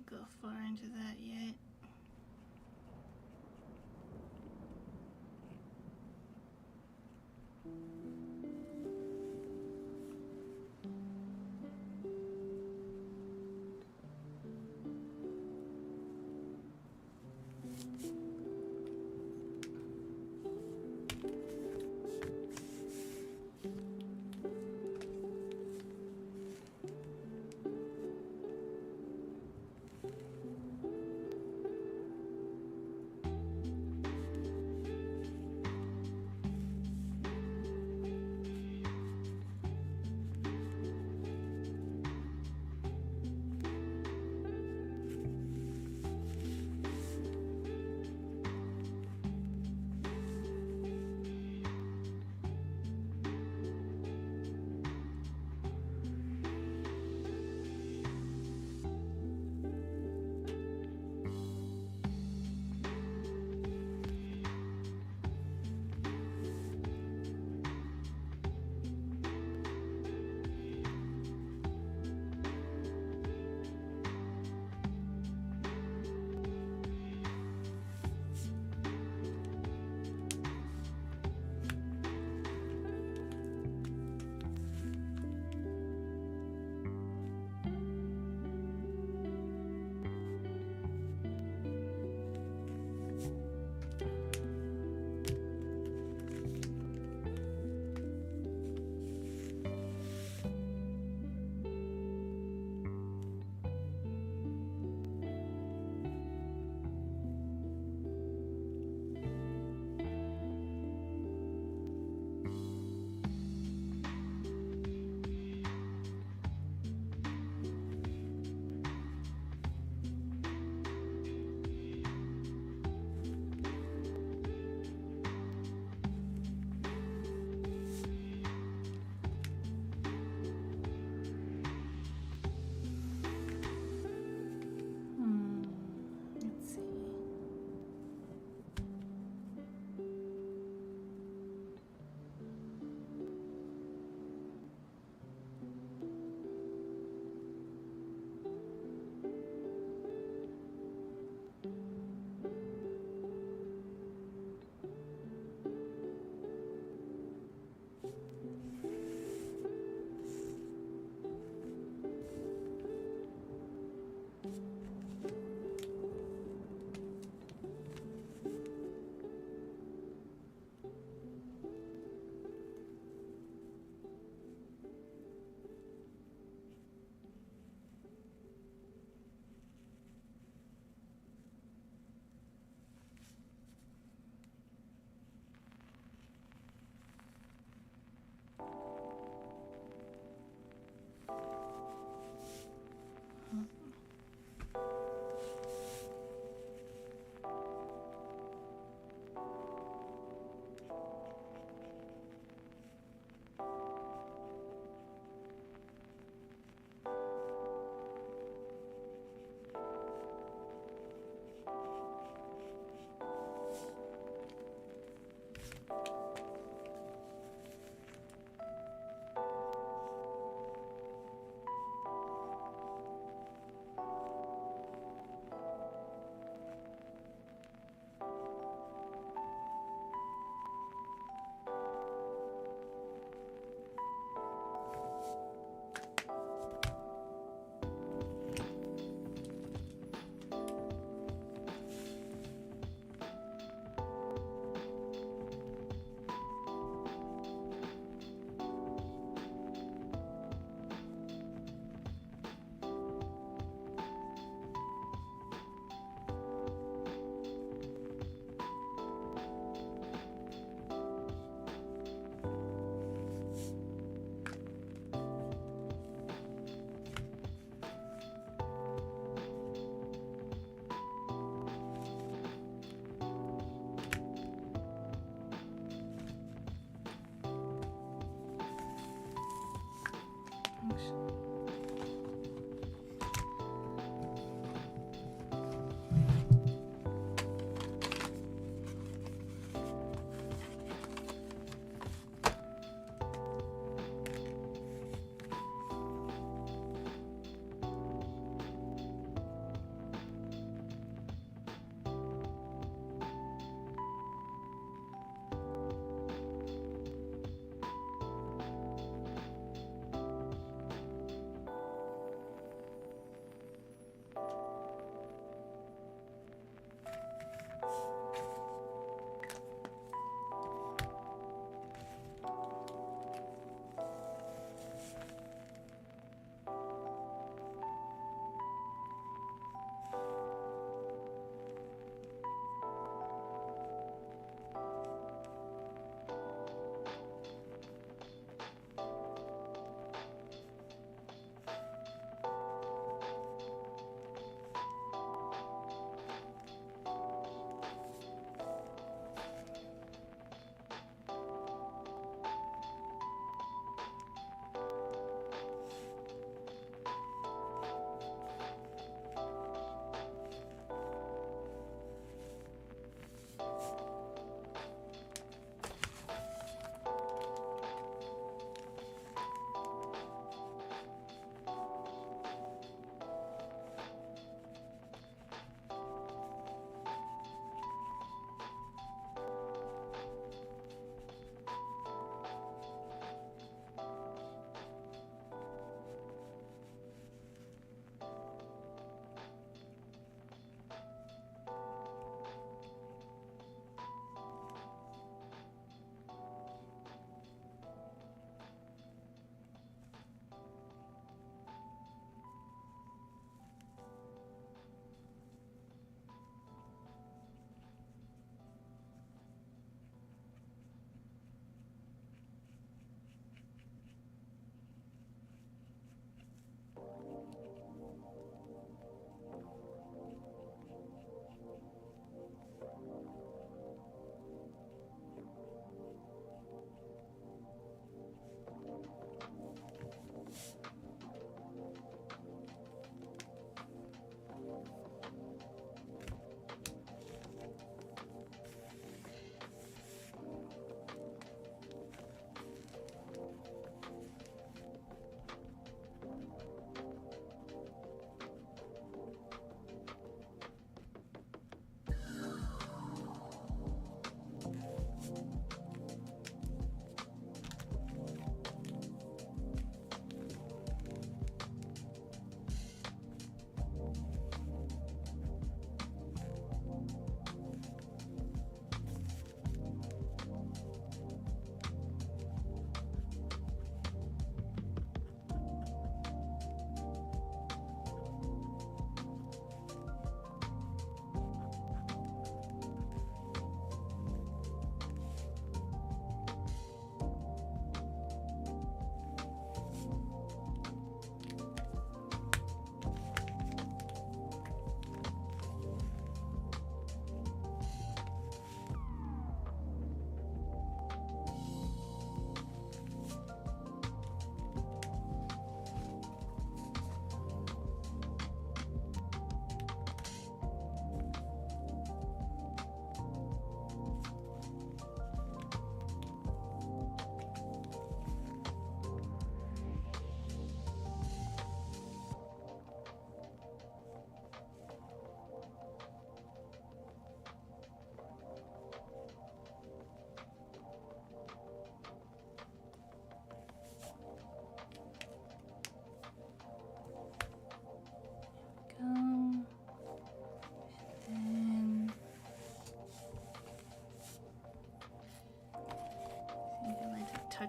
go far into that yet.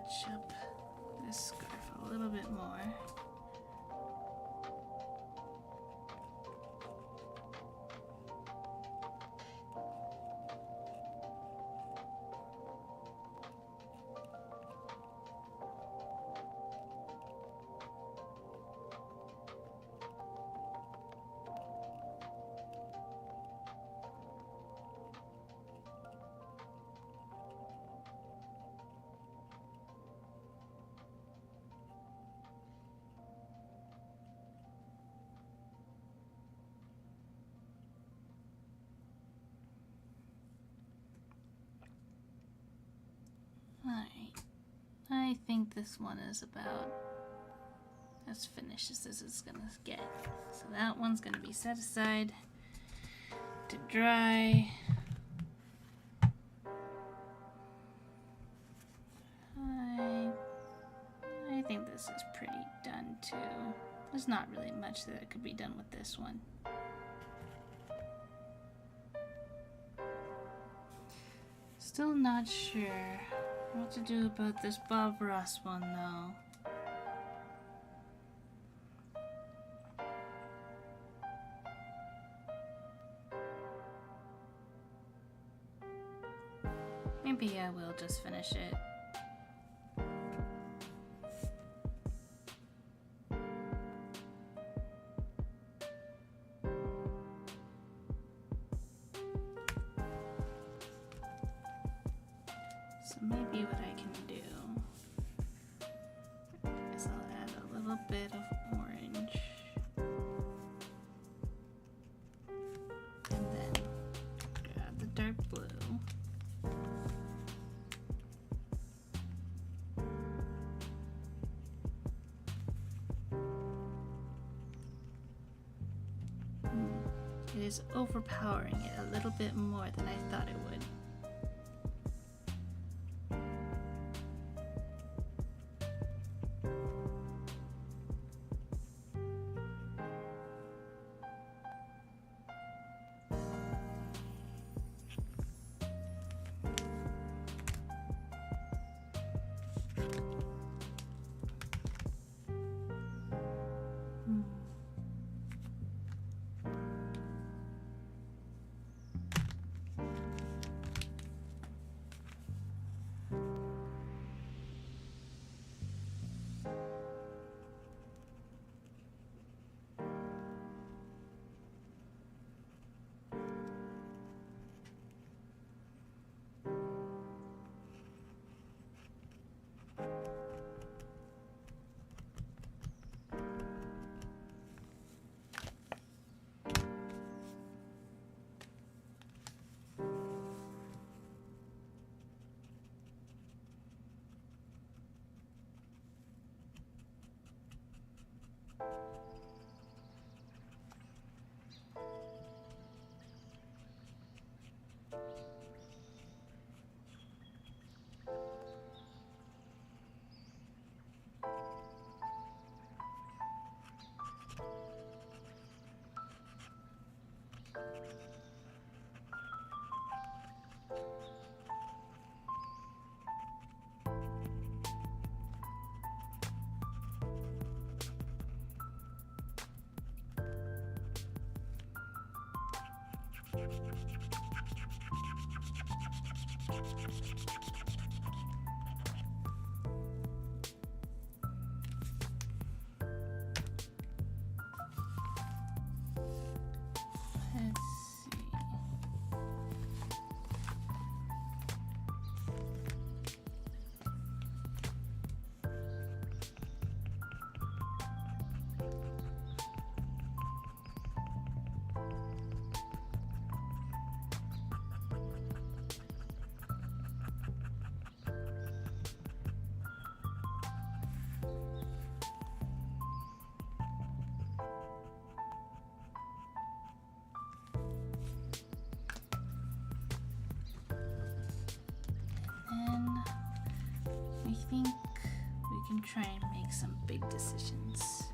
touch up this scarf a little bit more. Alright, I think this one is about as finished as this is gonna get. So that one's gonna be set aside to dry. I think this is pretty done too. There's not really much that could be done with this one. Still not sure what to do about this Bob Ross one though. Maybe I will just finish it. So maybe what I can do is I'll add a little bit of orange and then grab the dark blue. It is overpowering it a little bit more than I thought it would. I think we can try and make some big decisions.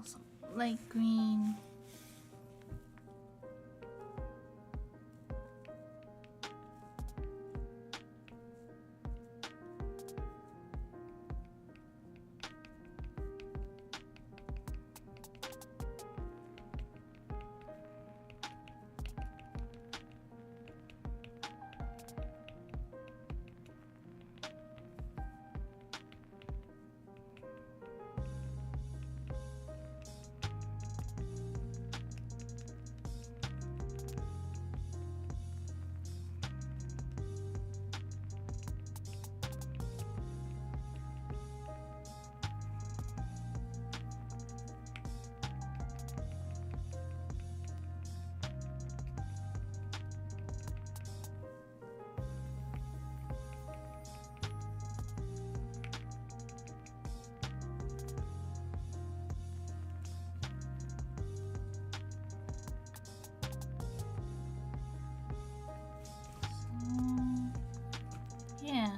some light green. Yeah,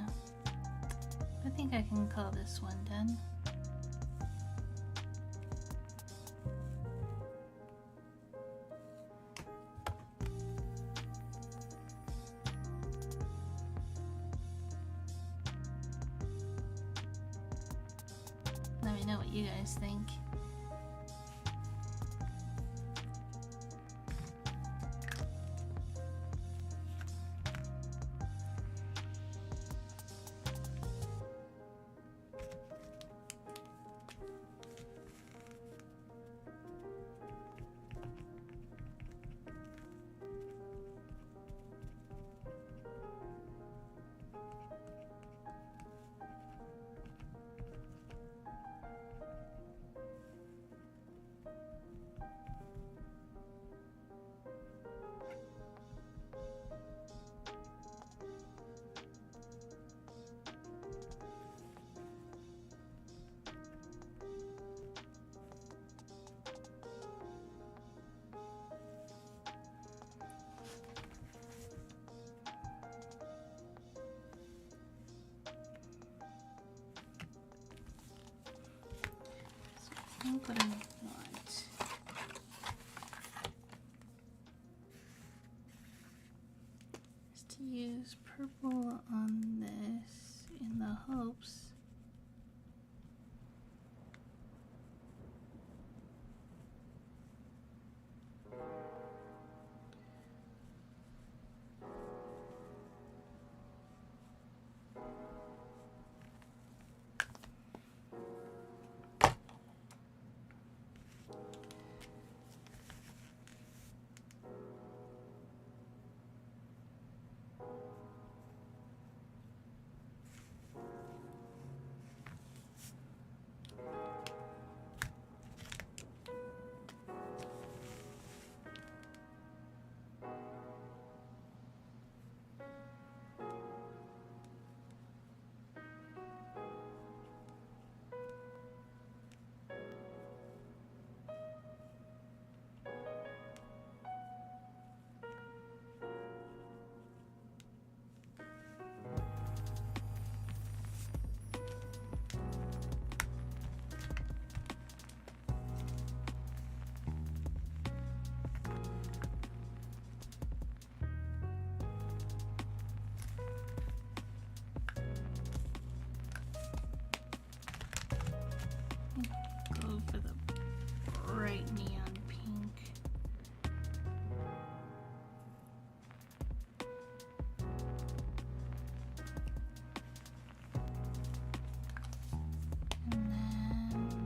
I think I can call this one done. Let me know what you guys think. I think what I want is to use purple on this in the hopes go for the bright neon pink. And then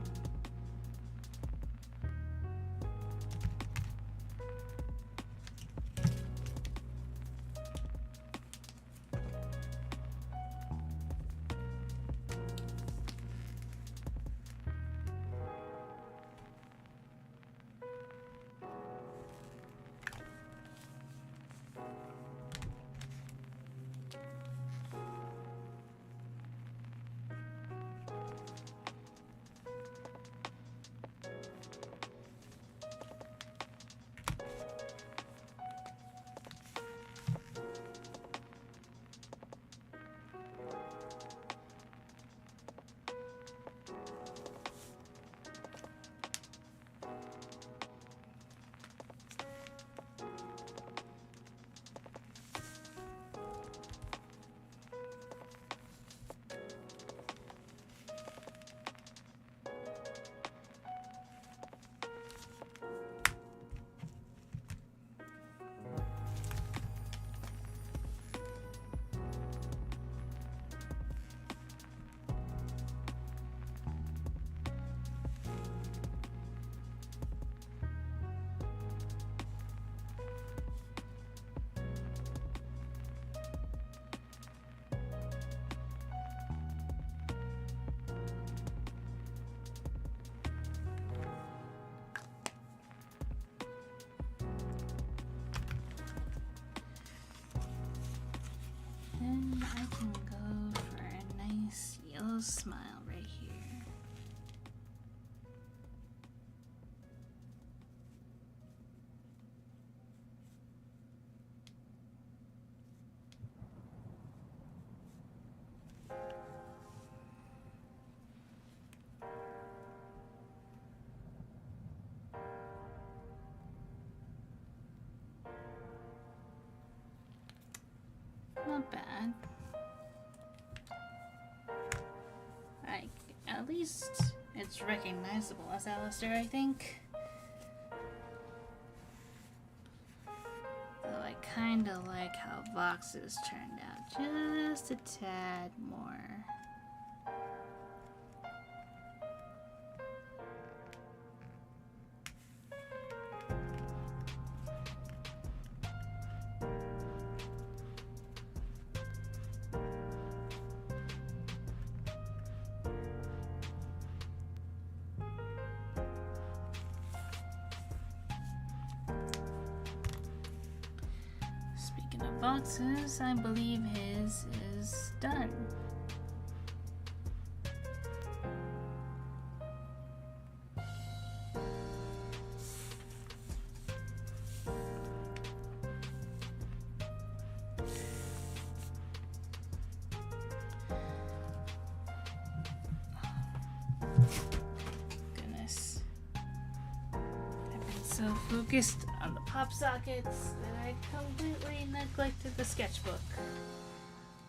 Nero's smile right here. Not bad. Like, at least it's recognizable as Alistair, I think. Though I kinda like how Vox's turned out just a tad more. Speaking of boxes, I believe his is done. Goodness. I've been so focused on the pop sockets that I completely neglected the sketchbook.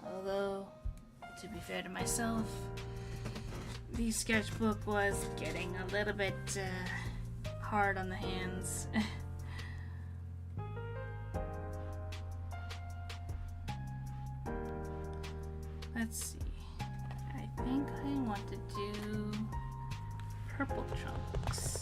Although, to be fair to myself, the sketchbook was getting a little bit hard on the hands. Let's see. I think I want to do purple chunks.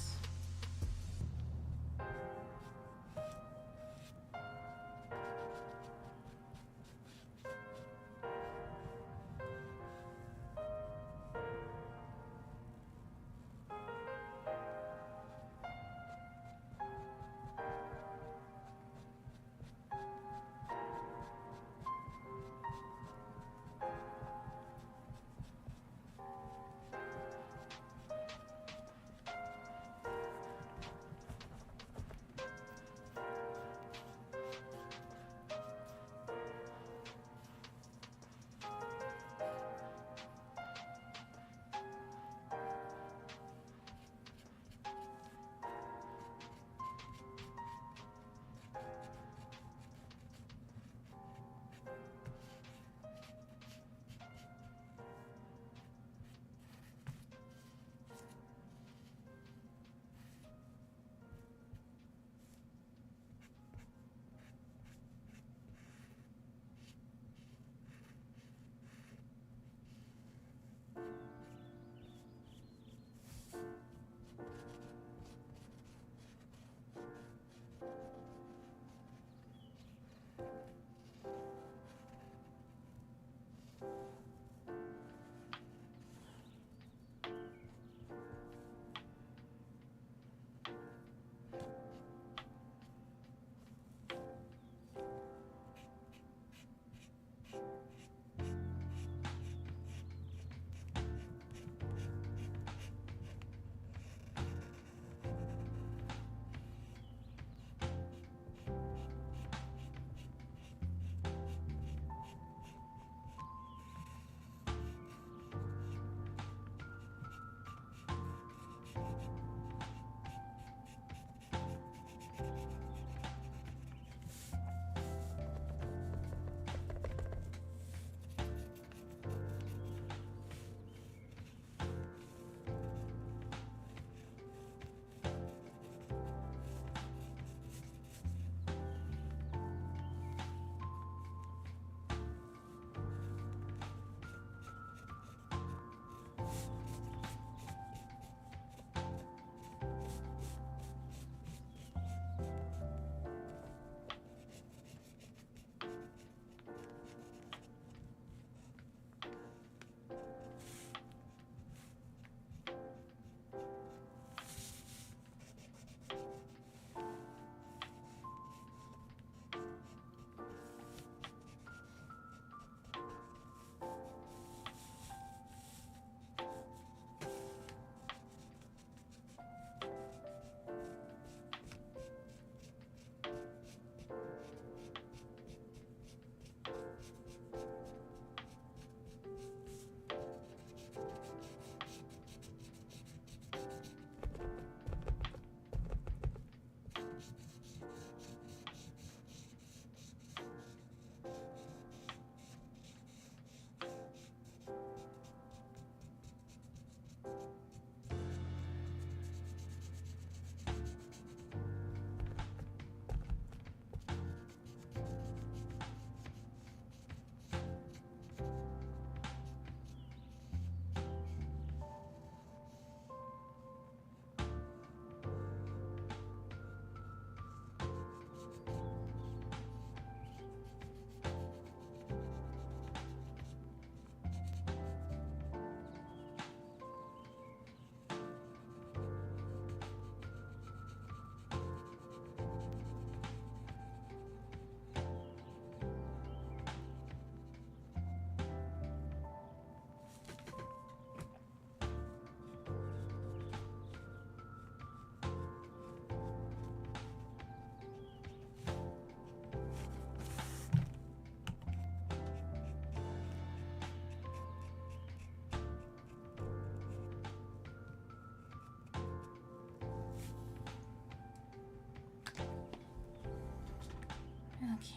Okay.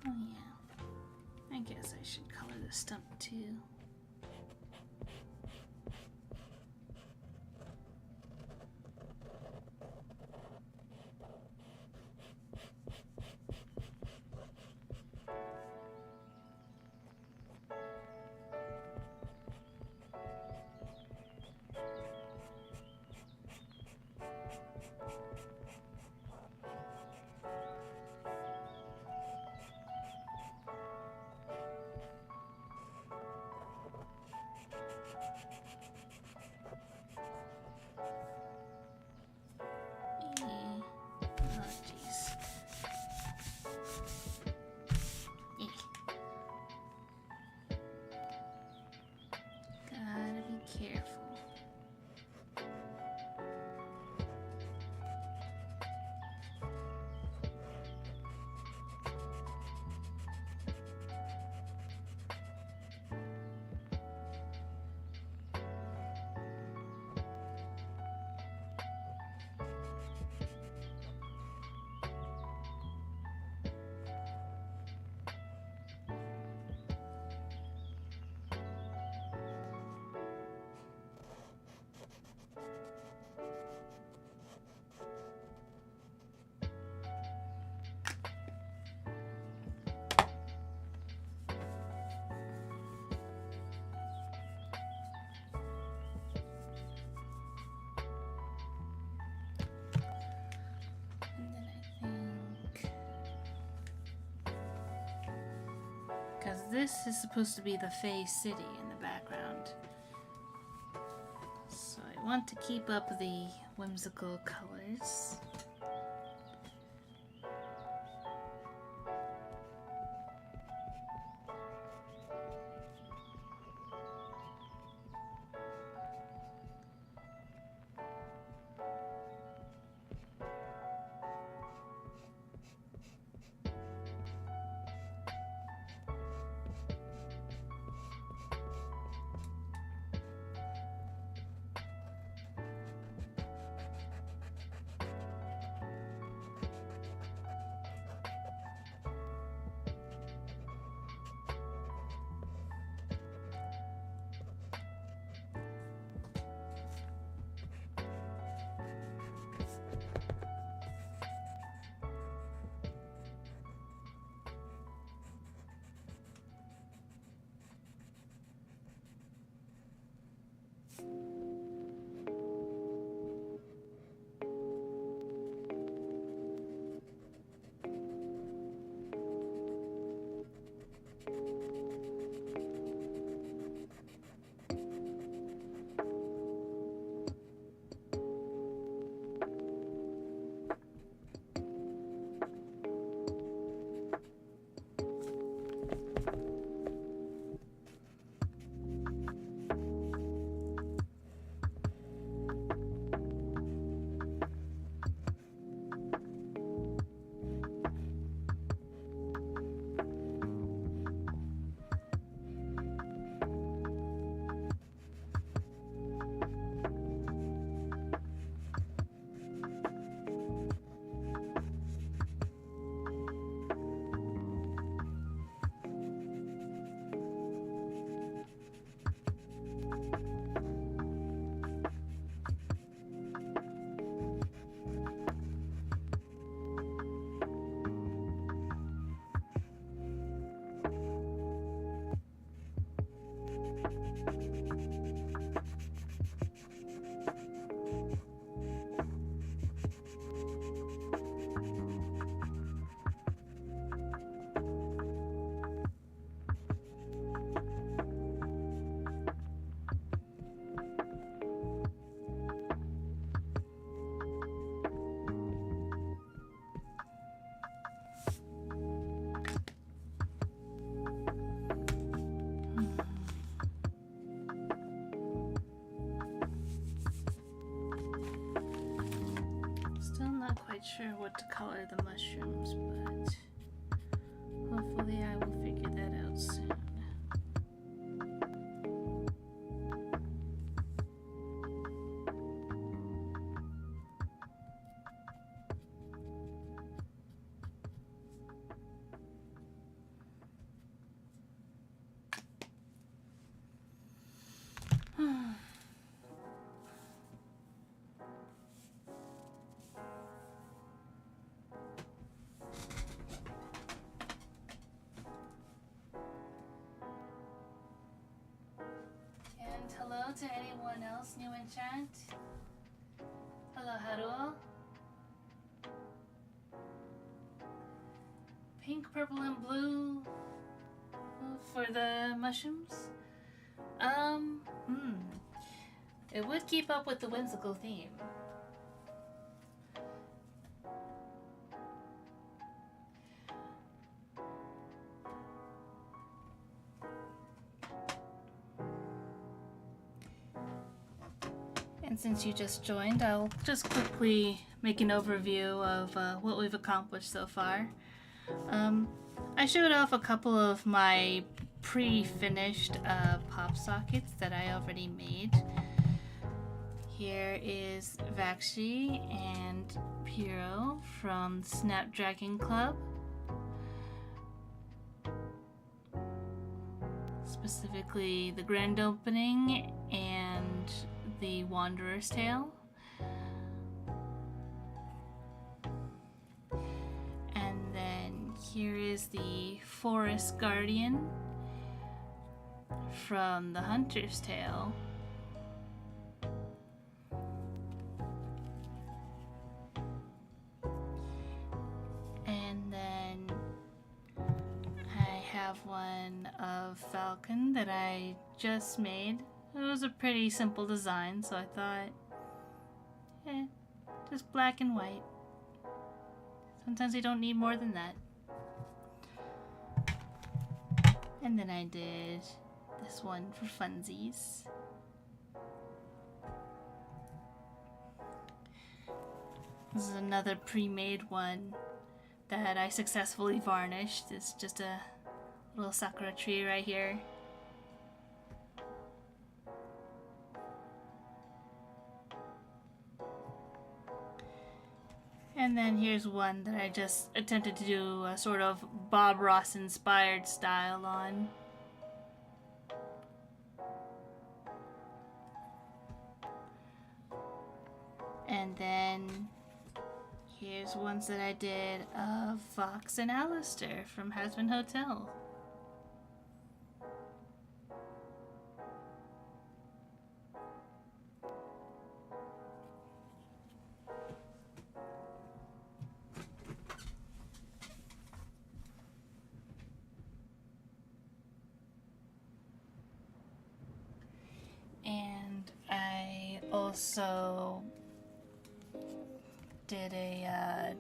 Oh yeah. I guess I should color the stump too. Because this is supposed to be the Fey City in the background. So I want to keep up the whimsical colors. Sure what to color the mushrooms, but hopefully I will figure that out soon. to anyone else new in chat. Hello, Haruo. Pink, purple, and blue for the mushrooms. It would keep up with the whimsical theme. And since you just joined, I'll just quickly make an overview of what we've accomplished so far. I showed off a couple of my pre-finished pop sockets that I already made. Here is Vakshi and Piro from Snapdragon Club. Specifically the grand opening and the Wanderer's Tale. And then here is the Forest Guardian from the Hunter's Tale. And then I have one of Falcon that I just made. It was a pretty simple design, so I thought, just black and white. Sometimes you don't need more than that. And then I did this one for funsies. This is another pre-made one that I successfully varnished. It's just a little sakura tree right here. And then here's one that I just attempted to do a sort of Bob Ross inspired style on. And then here's ones that I did of Fox and Alistair from Hasbin Hotel. And I also did a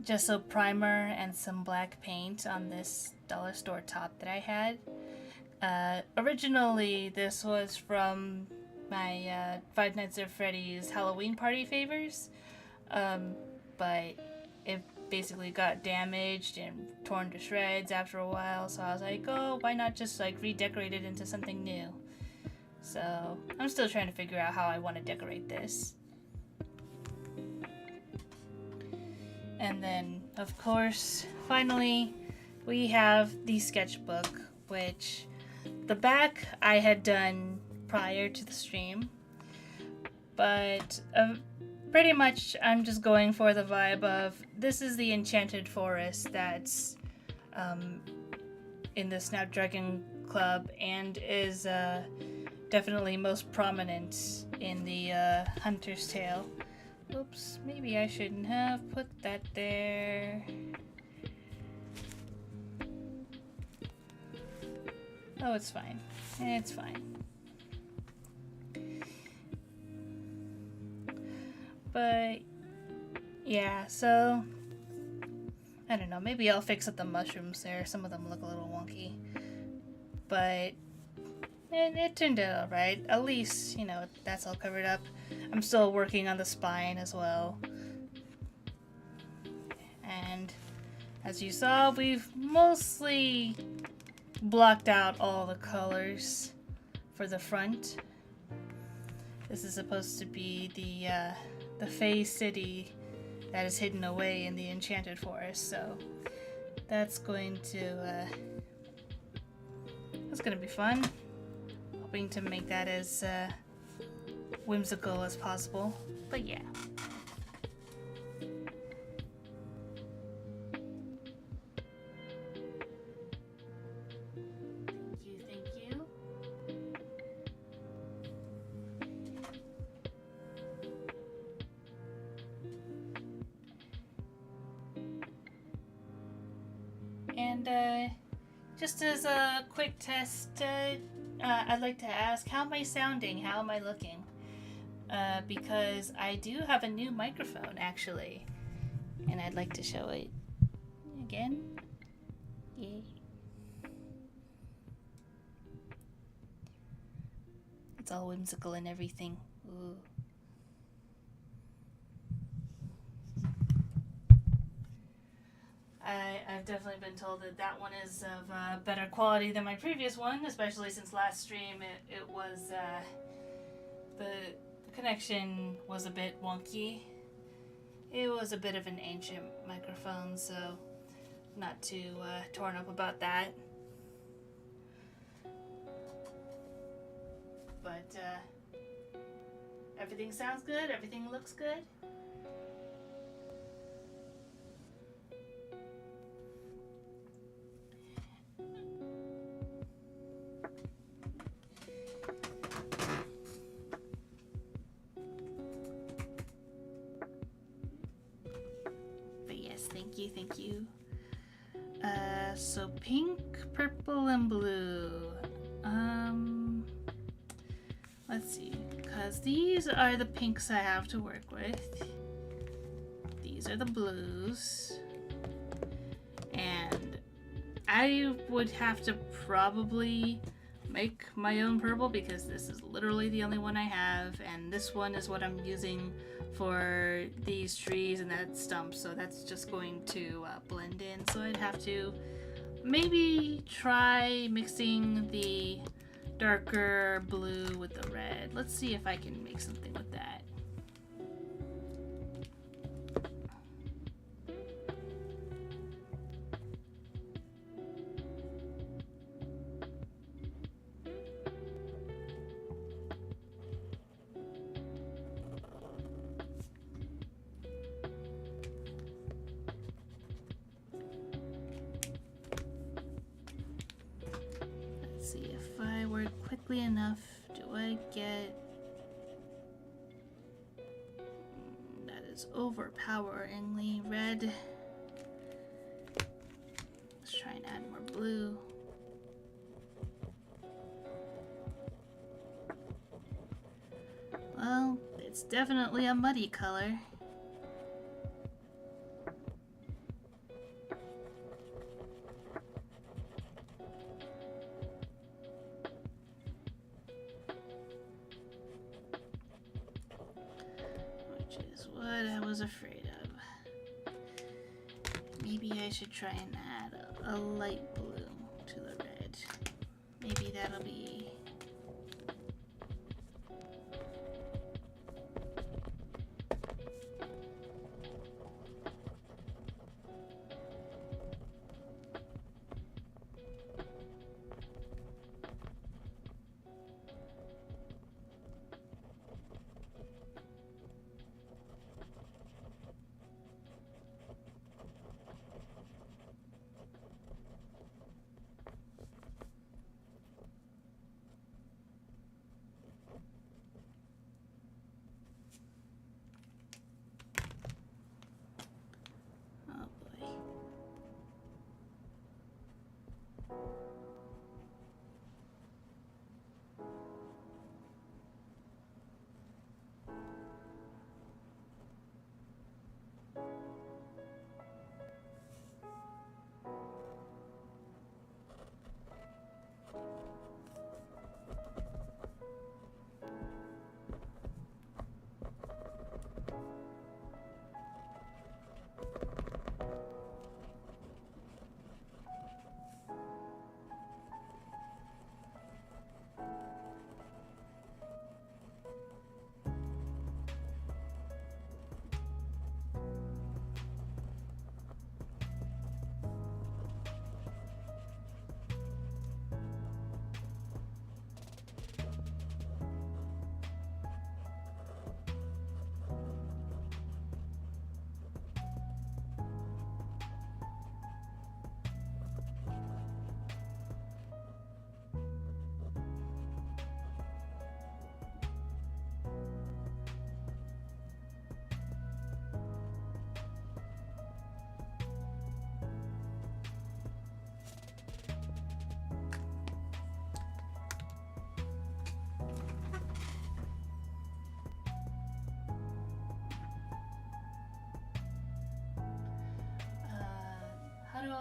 gesso primer and some black paint on this dollar store top that I had. Originally, this was from my Five Nights at Freddy's Halloween party favors, but it basically got damaged and torn to shreds after a while, so I was like, oh, why not just like redecorate it into something new? So I'm still trying to figure out how I want to decorate this. And then, of course, finally, we have the sketchbook, which the back I had done prior to the stream, but pretty much I'm just going for the vibe of this is the enchanted forest that's in the Snapdragon Club and is definitely most prominent in the Hunter's Tale. Oops, maybe I shouldn't have put that there. Oh, it's fine. It's fine. But, yeah, so, I don't know, maybe I'll fix up the mushrooms there. Some of them look a little wonky. But it turned out alright. At least, you know, that's all covered up. I'm still working on the spine as well. And as you saw, we've mostly blocked out all the colors for the front. This is supposed to be the Fey City that is hidden away in the Enchanted Forest, so that's going to be fun. Hoping to make that as whimsical as possible, but yeah. Thank you. And just as a quick test, I'd like to ask, how am I sounding? How am I looking? Because I do have a new microphone, actually. And I'd like to show it again. Yay. It's all whimsical and everything. Ooh. I've definitely been told that that one is of better quality than my previous one, especially since last stream it was, the connection was a bit wonky. It was a bit of an ancient microphone, so not too torn up about that. But everything sounds good, everything looks good. Thank you. So pink, purple, and blue. Let's see, because these are the pinks I have to work with. These are the blues. And I would have to probably make my own purple because this is literally the only one I have, and this one is what I'm using for these trees and that stump, so that's just going to blend in. So I'd have to maybe try mixing the darker blue with the red. Let's see if I can make something with that. Enough. Do I get... That is overpoweringly red. Let's try and add more blue. Well, it's definitely a muddy color. Afraid of. Maybe I should try and add a light blue to the red. Maybe that'll be...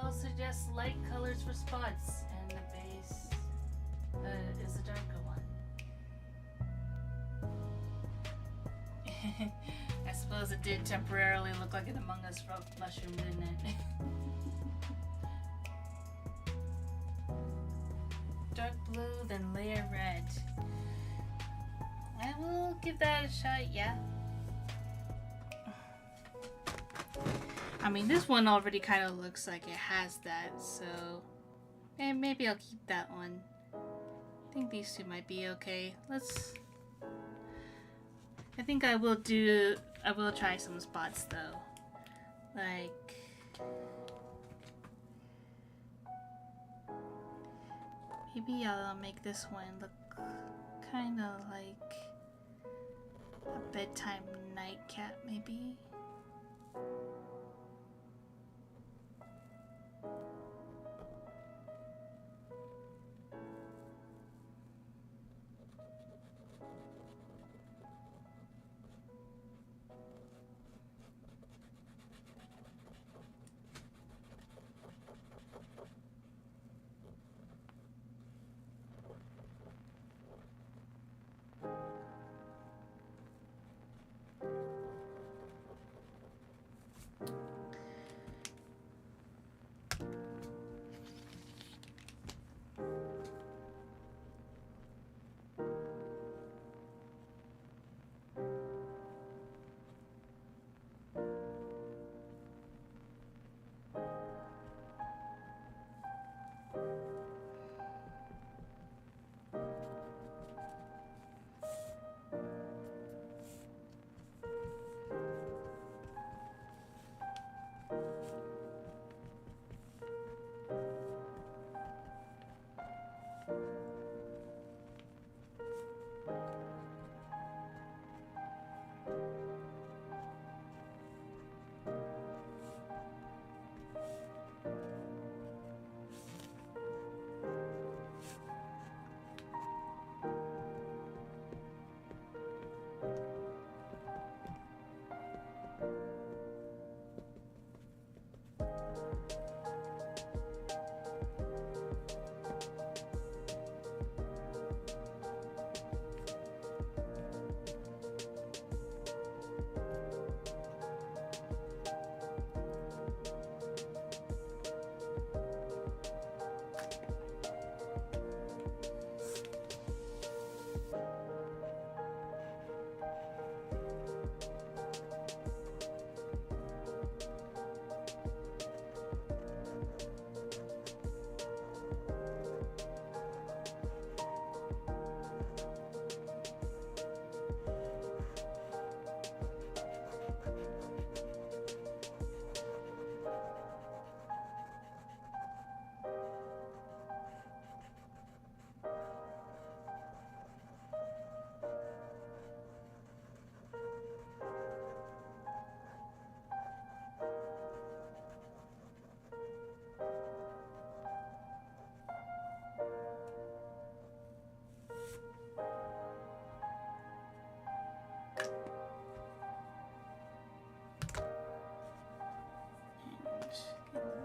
all suggest light colors for spots, and the base is a darker one. I suppose it did temporarily look like an Among Us mushroom, didn't it? Dark blue, then layer red. I will give that a shot, yeah. I mean, this one already kind of looks like it has that, so maybe I'll keep that one. I think these two might be okay. I think I will try some spots though. Like, maybe I'll make this one look kind of like a bedtime nightcap, maybe.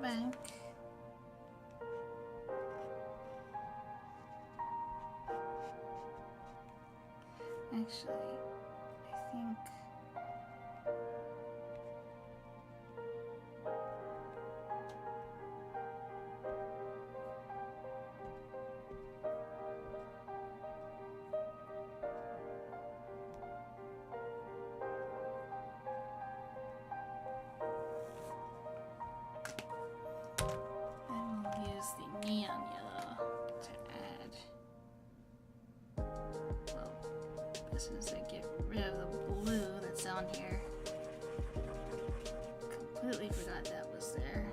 Back. Actually, I think neon yellow to add. Well, as soon as I get rid of the blue that's on here. Completely forgot that was there.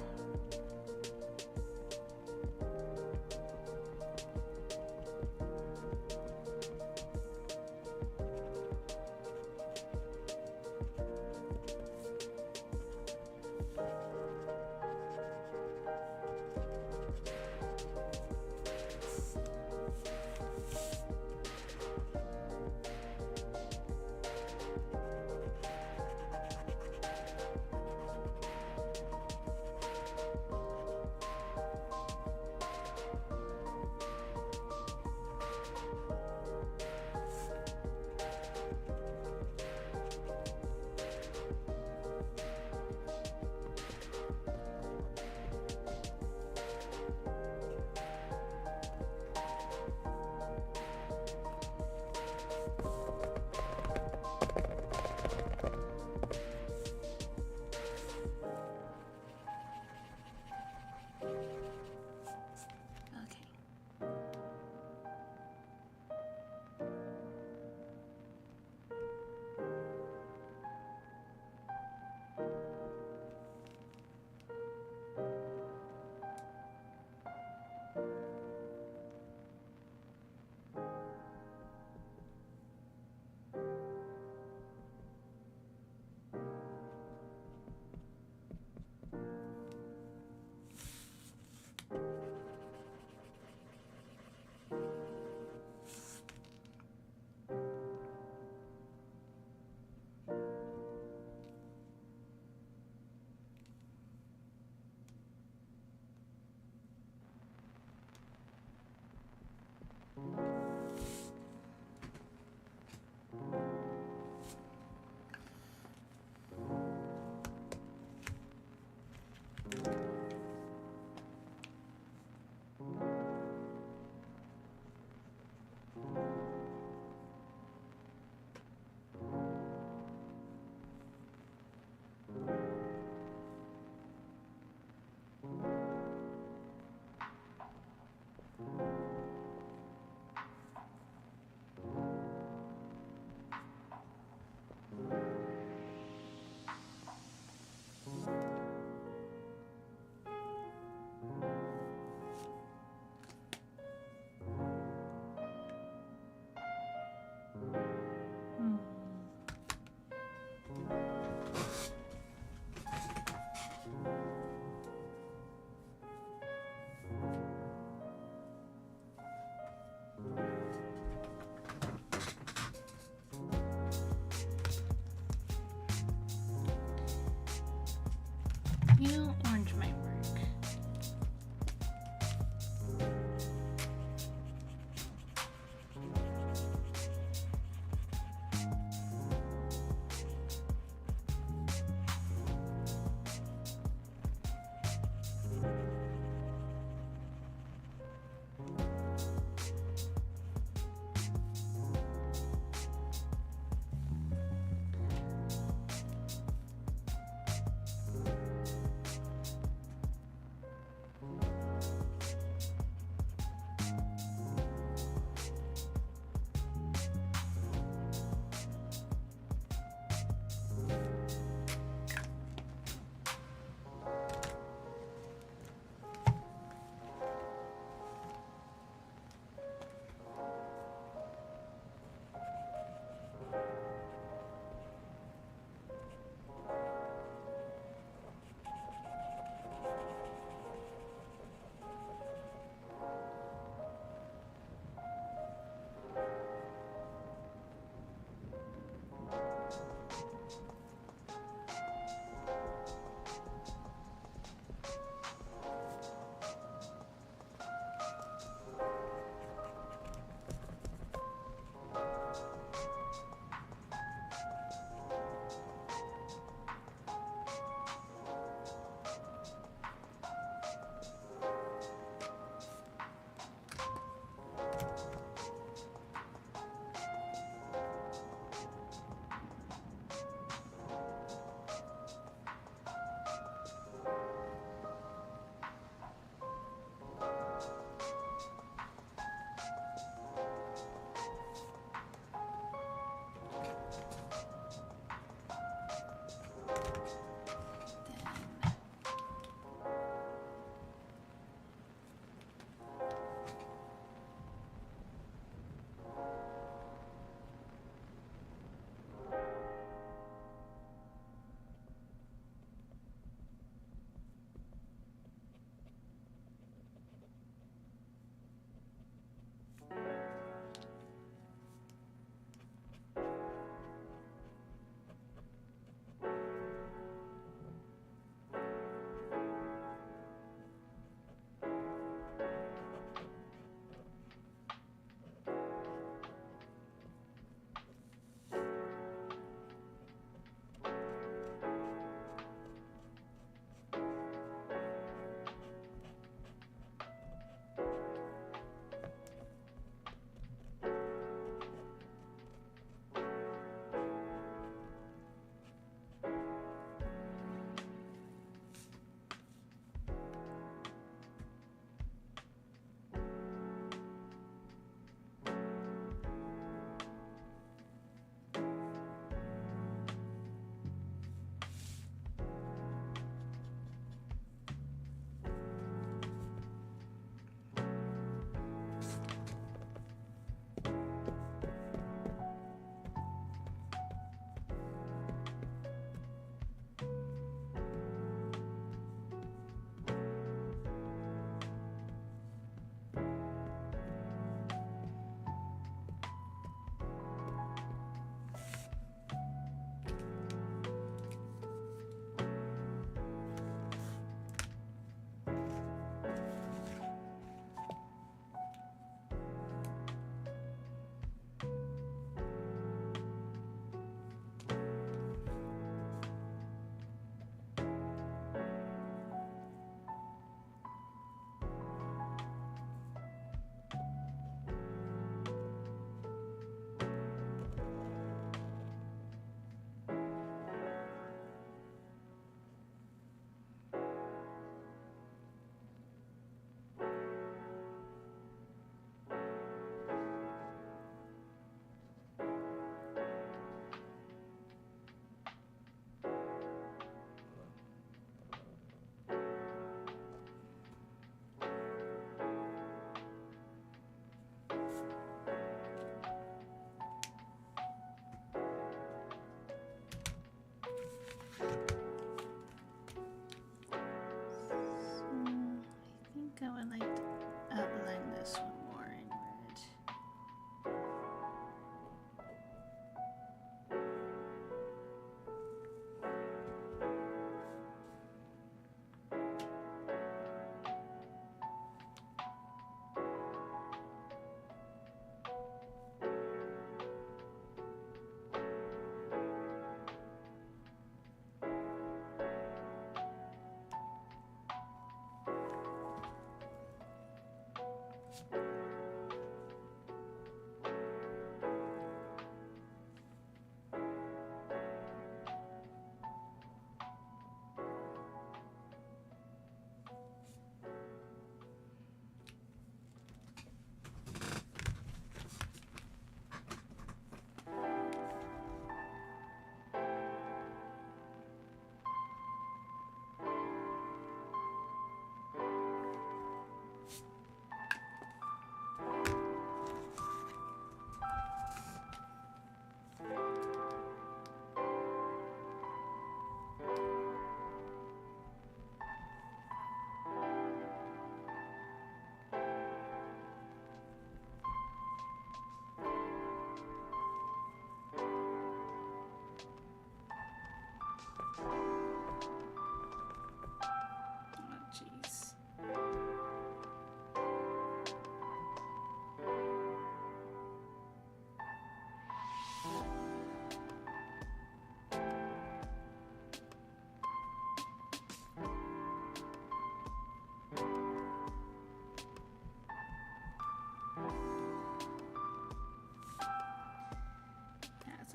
You know, orange might work.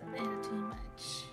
a little too much.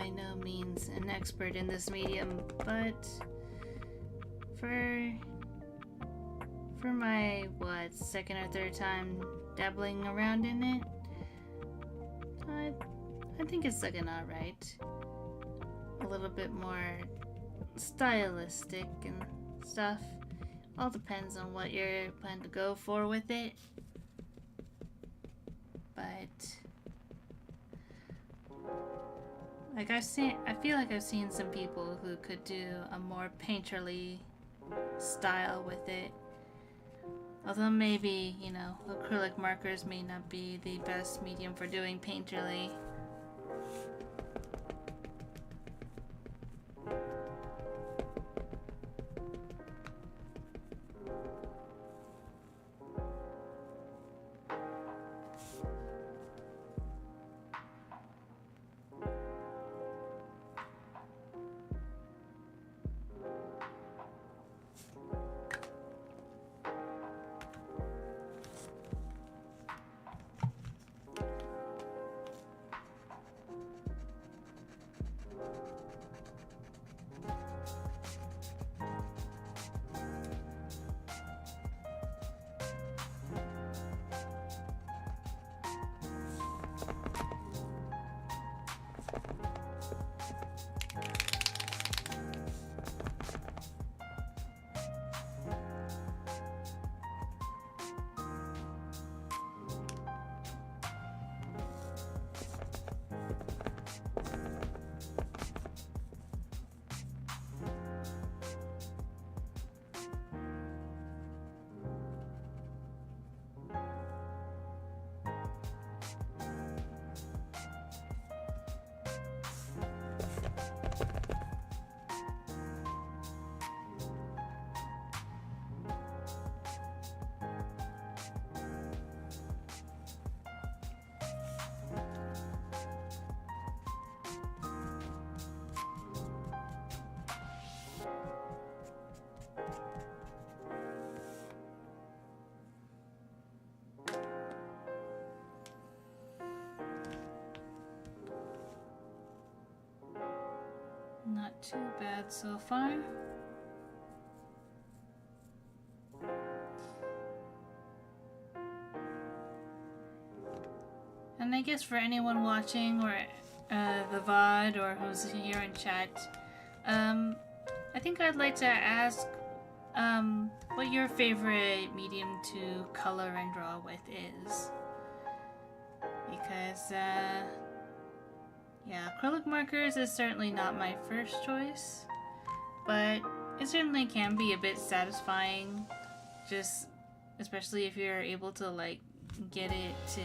by no means an expert in this medium, but for my, second or third time dabbling around in it, I think it's looking alright. A little bit more stylistic and stuff. All depends on what you're planning to go for with it. But like I feel like I've seen some people who could do a more painterly style with it. Although maybe, you know, acrylic markers may not be the best medium for doing painterly. Not too bad so far. And I guess for anyone watching or the VOD or who's here in chat, I think I'd like to ask what your favorite medium to color and draw with is. Because yeah, acrylic markers is certainly not my first choice, but it certainly can be a bit satisfying, just especially if you're able to like get it to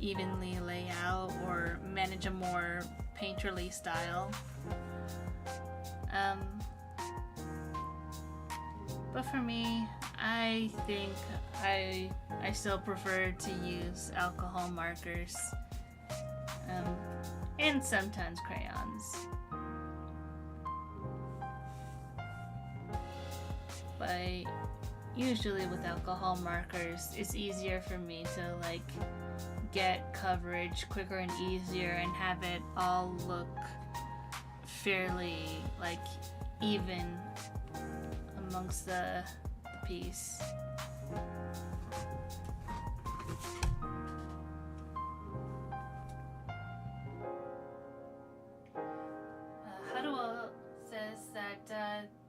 evenly lay out or manage a more painterly style. But for me, I think I still prefer to use alcohol markers. And sometimes crayons. But usually with alcohol markers, it's easier for me to like get coverage quicker and easier and have it all look fairly like even amongst the piece.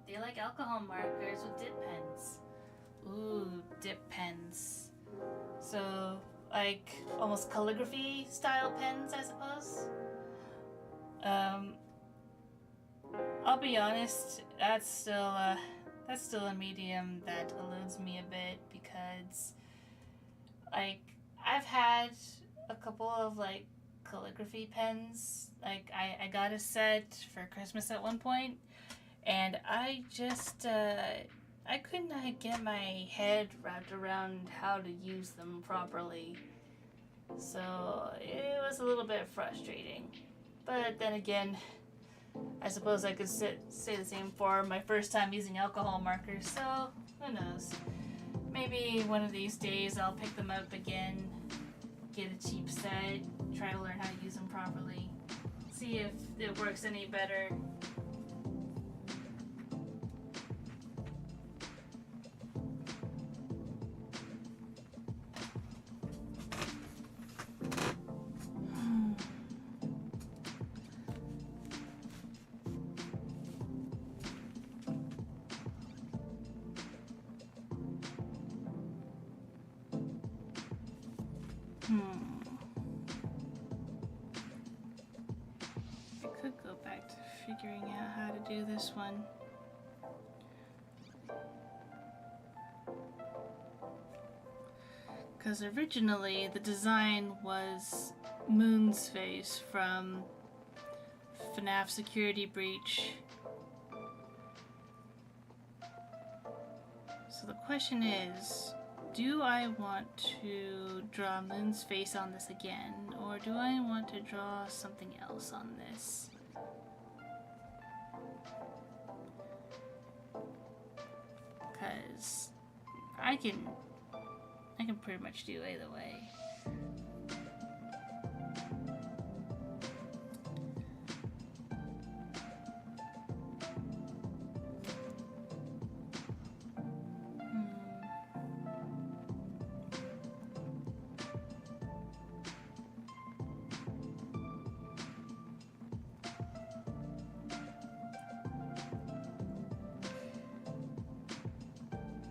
They like alcohol markers with dip pens. Ooh, dip pens. So, like, almost calligraphy style pens, I suppose? I'll be honest, that's still a medium that eludes me a bit because, like, I've had a couple of, like, calligraphy pens. Like, I got a set for Christmas at one point. And I just, I could not get my head wrapped around how to use them properly. So it was a little bit frustrating. But then again, I suppose I could say the same for my first time using alcohol markers. So who knows? Maybe one of these days I'll pick them up again, get a cheap set, try to learn how to use them properly. see if it works any better. I could go back to figuring out how to do this one. Because originally the design was Moon's face from FNAF Security Breach. So the question is, do I want to draw Moon's face on this again, or do I want to draw something else on this? Because I can pretty much do either way.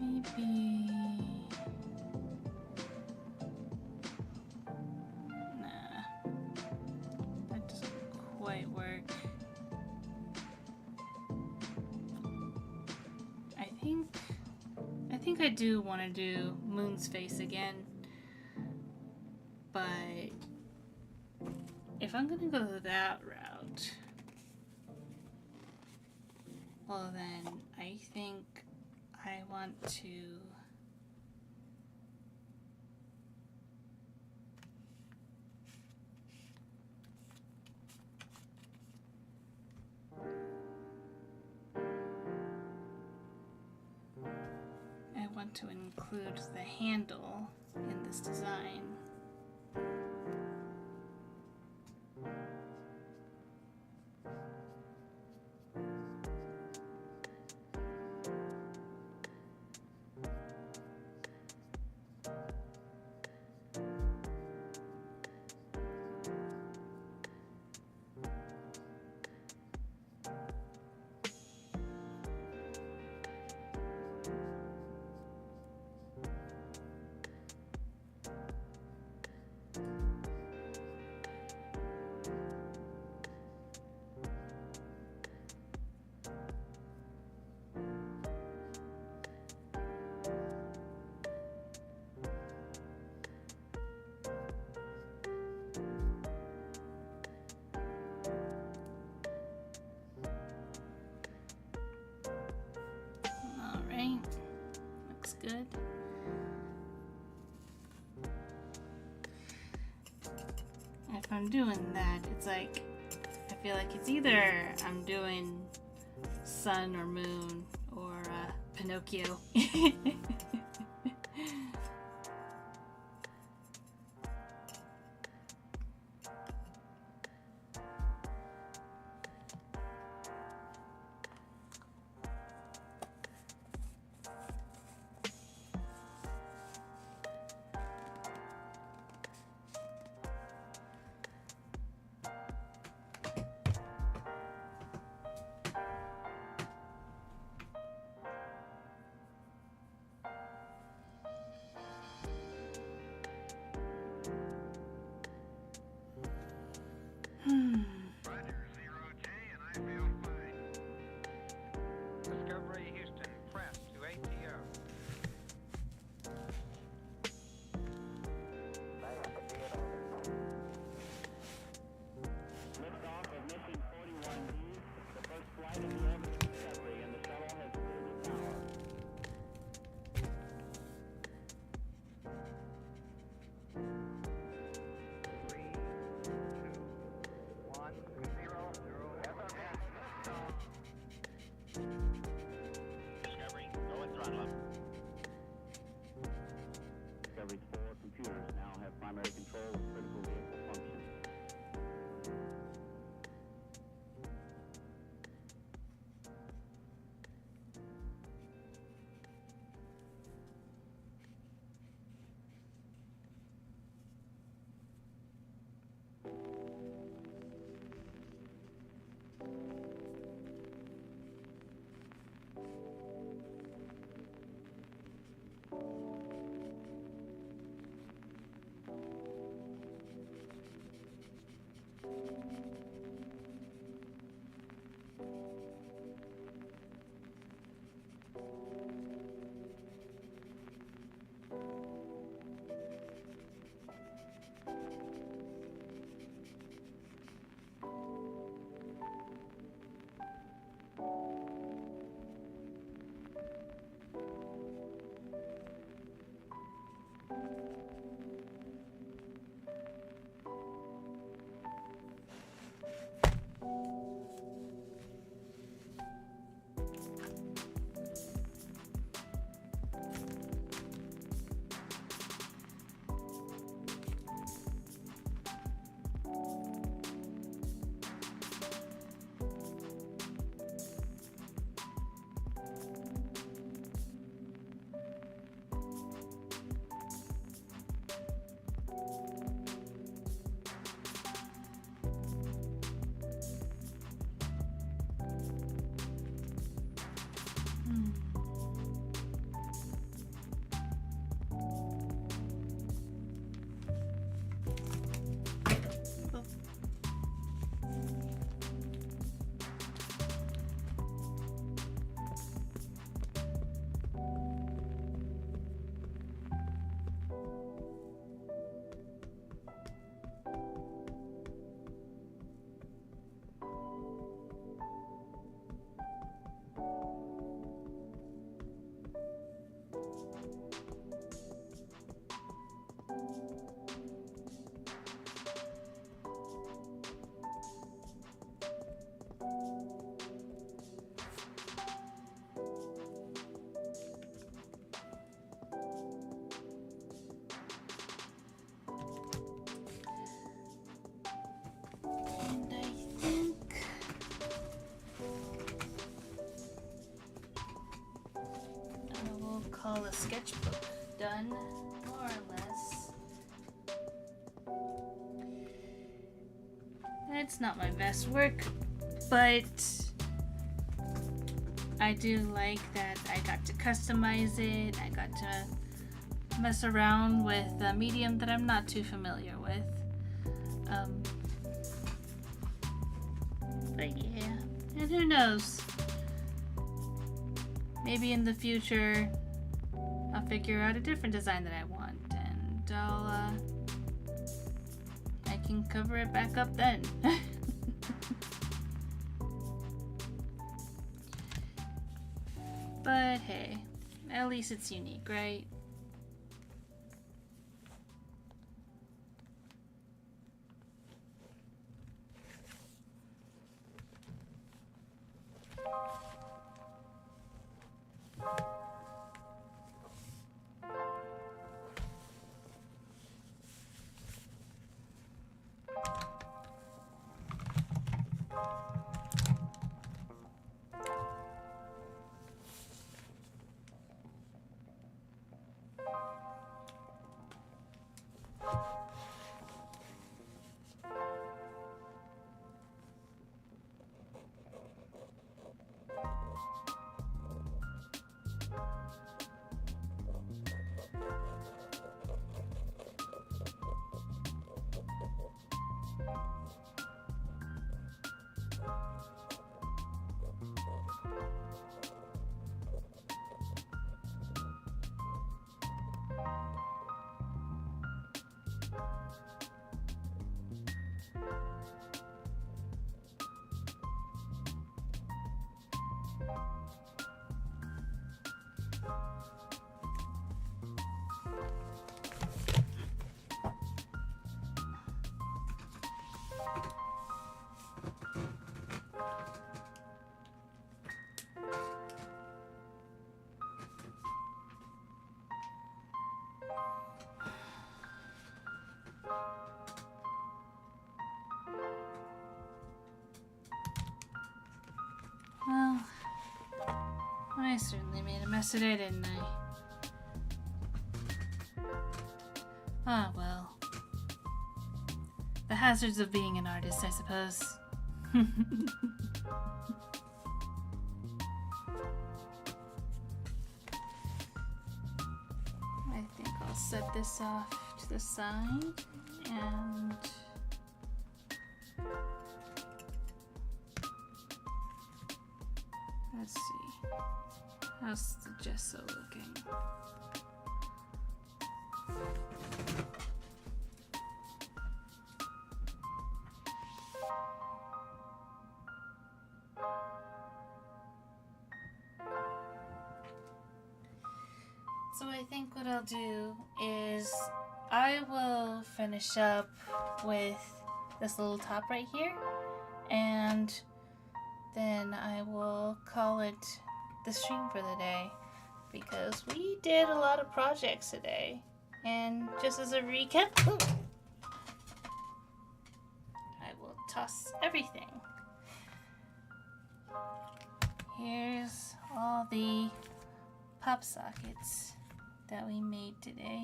Maybe... Nah. That doesn't quite work. I think I do want to do Moon's face again. But if I'm gonna go that route, well then I think I want to include the handle in this design. Good. If I'm doing that, it's like, I feel like it's either I'm doing Sun or Moon or Pinocchio. call a sketchbook done, more or less. It's not my best work, but I do like that I got to customize it. I got to mess around with a medium that I'm not too familiar with. But yeah, and who knows? Maybe in the future I'll figure out a different design that I want, and I can cover it back up then. But hey, at least it's unique, right? Well, I certainly made a mess of it, didn't I? Ah, well. The hazards of being an artist, I suppose. I think I'll set this off to the side and let's see. How's the gesso looking? So I think what I'll do is I will finish up with this little top right here, and then I will call it the stream for the day, because we did a lot of projects today. And just as a recap, I will toss everything. Here's all the pop sockets that we made today,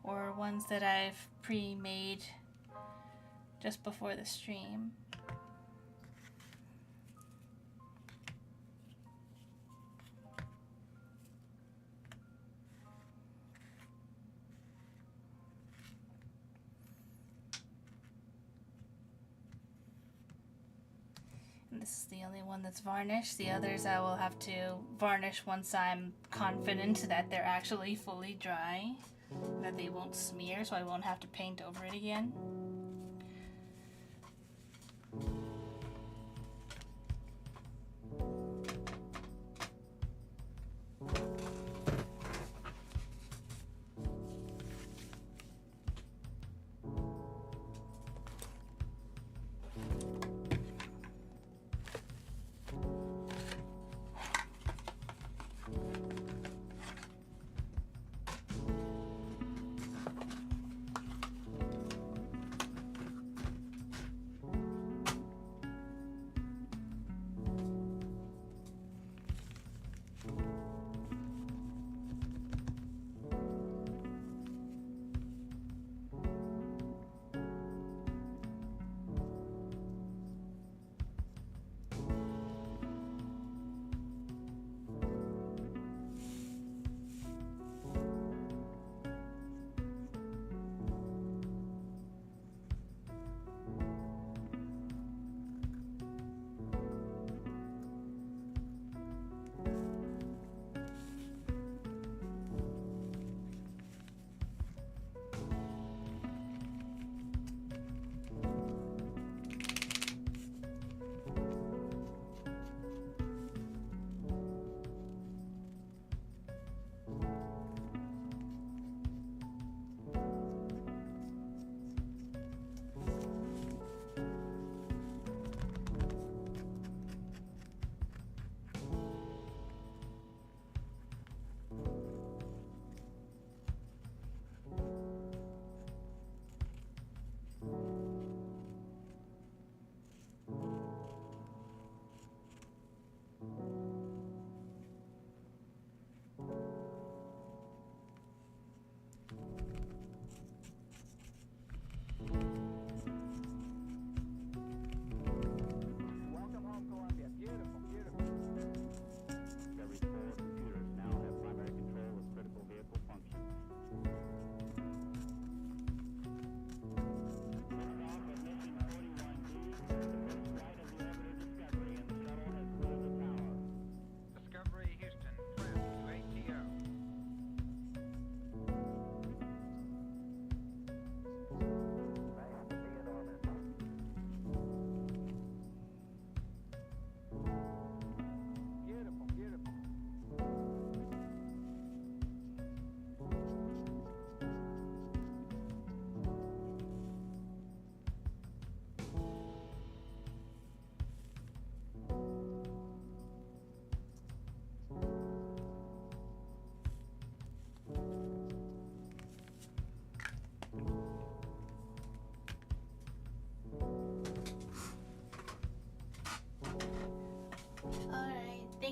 or ones that I've pre-made just before the stream. And this is the only one that's varnished. The others I will have to varnish once I'm confident that they're actually fully dry, that they won't smear, so I won't have to paint over it again.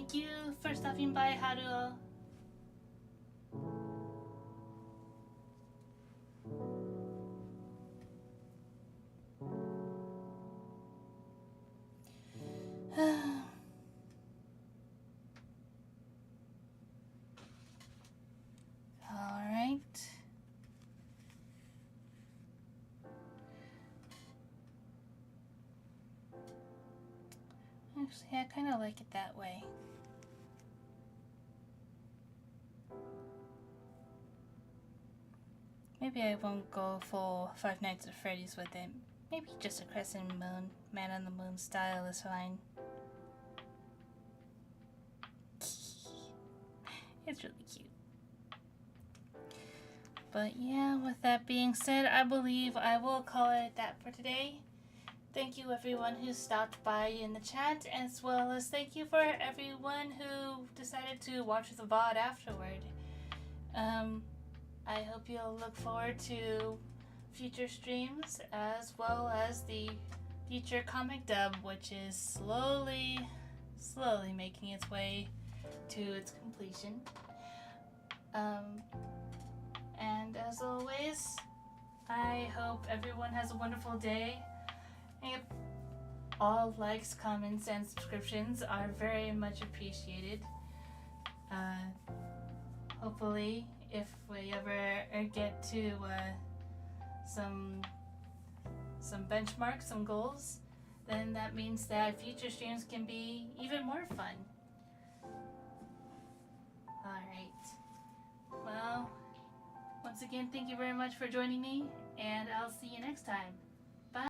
thank you for stopping by, Haru. Alright. Actually, I kind of like it that way. Maybe I won't go full Five Nights at Freddy's with it. Maybe just a Crescent Moon, Man on the Moon style is fine. It's really cute. But yeah, with that being said, I believe I will call it that for today. Thank you everyone who stopped by in the chat, as well as thank you for everyone who decided to watch the VOD afterward. I hope you'll look forward to future streams, as well as the future comic dub, which is slowly making its way to its completion. And as always, I hope everyone has a wonderful day. And all likes, comments, and subscriptions are very much appreciated. Hopefully, if we ever get to some benchmarks, some goals, then that means that future streams can be even more fun. Alright. Well, once again, thank you very much for joining me, and I'll see you next time.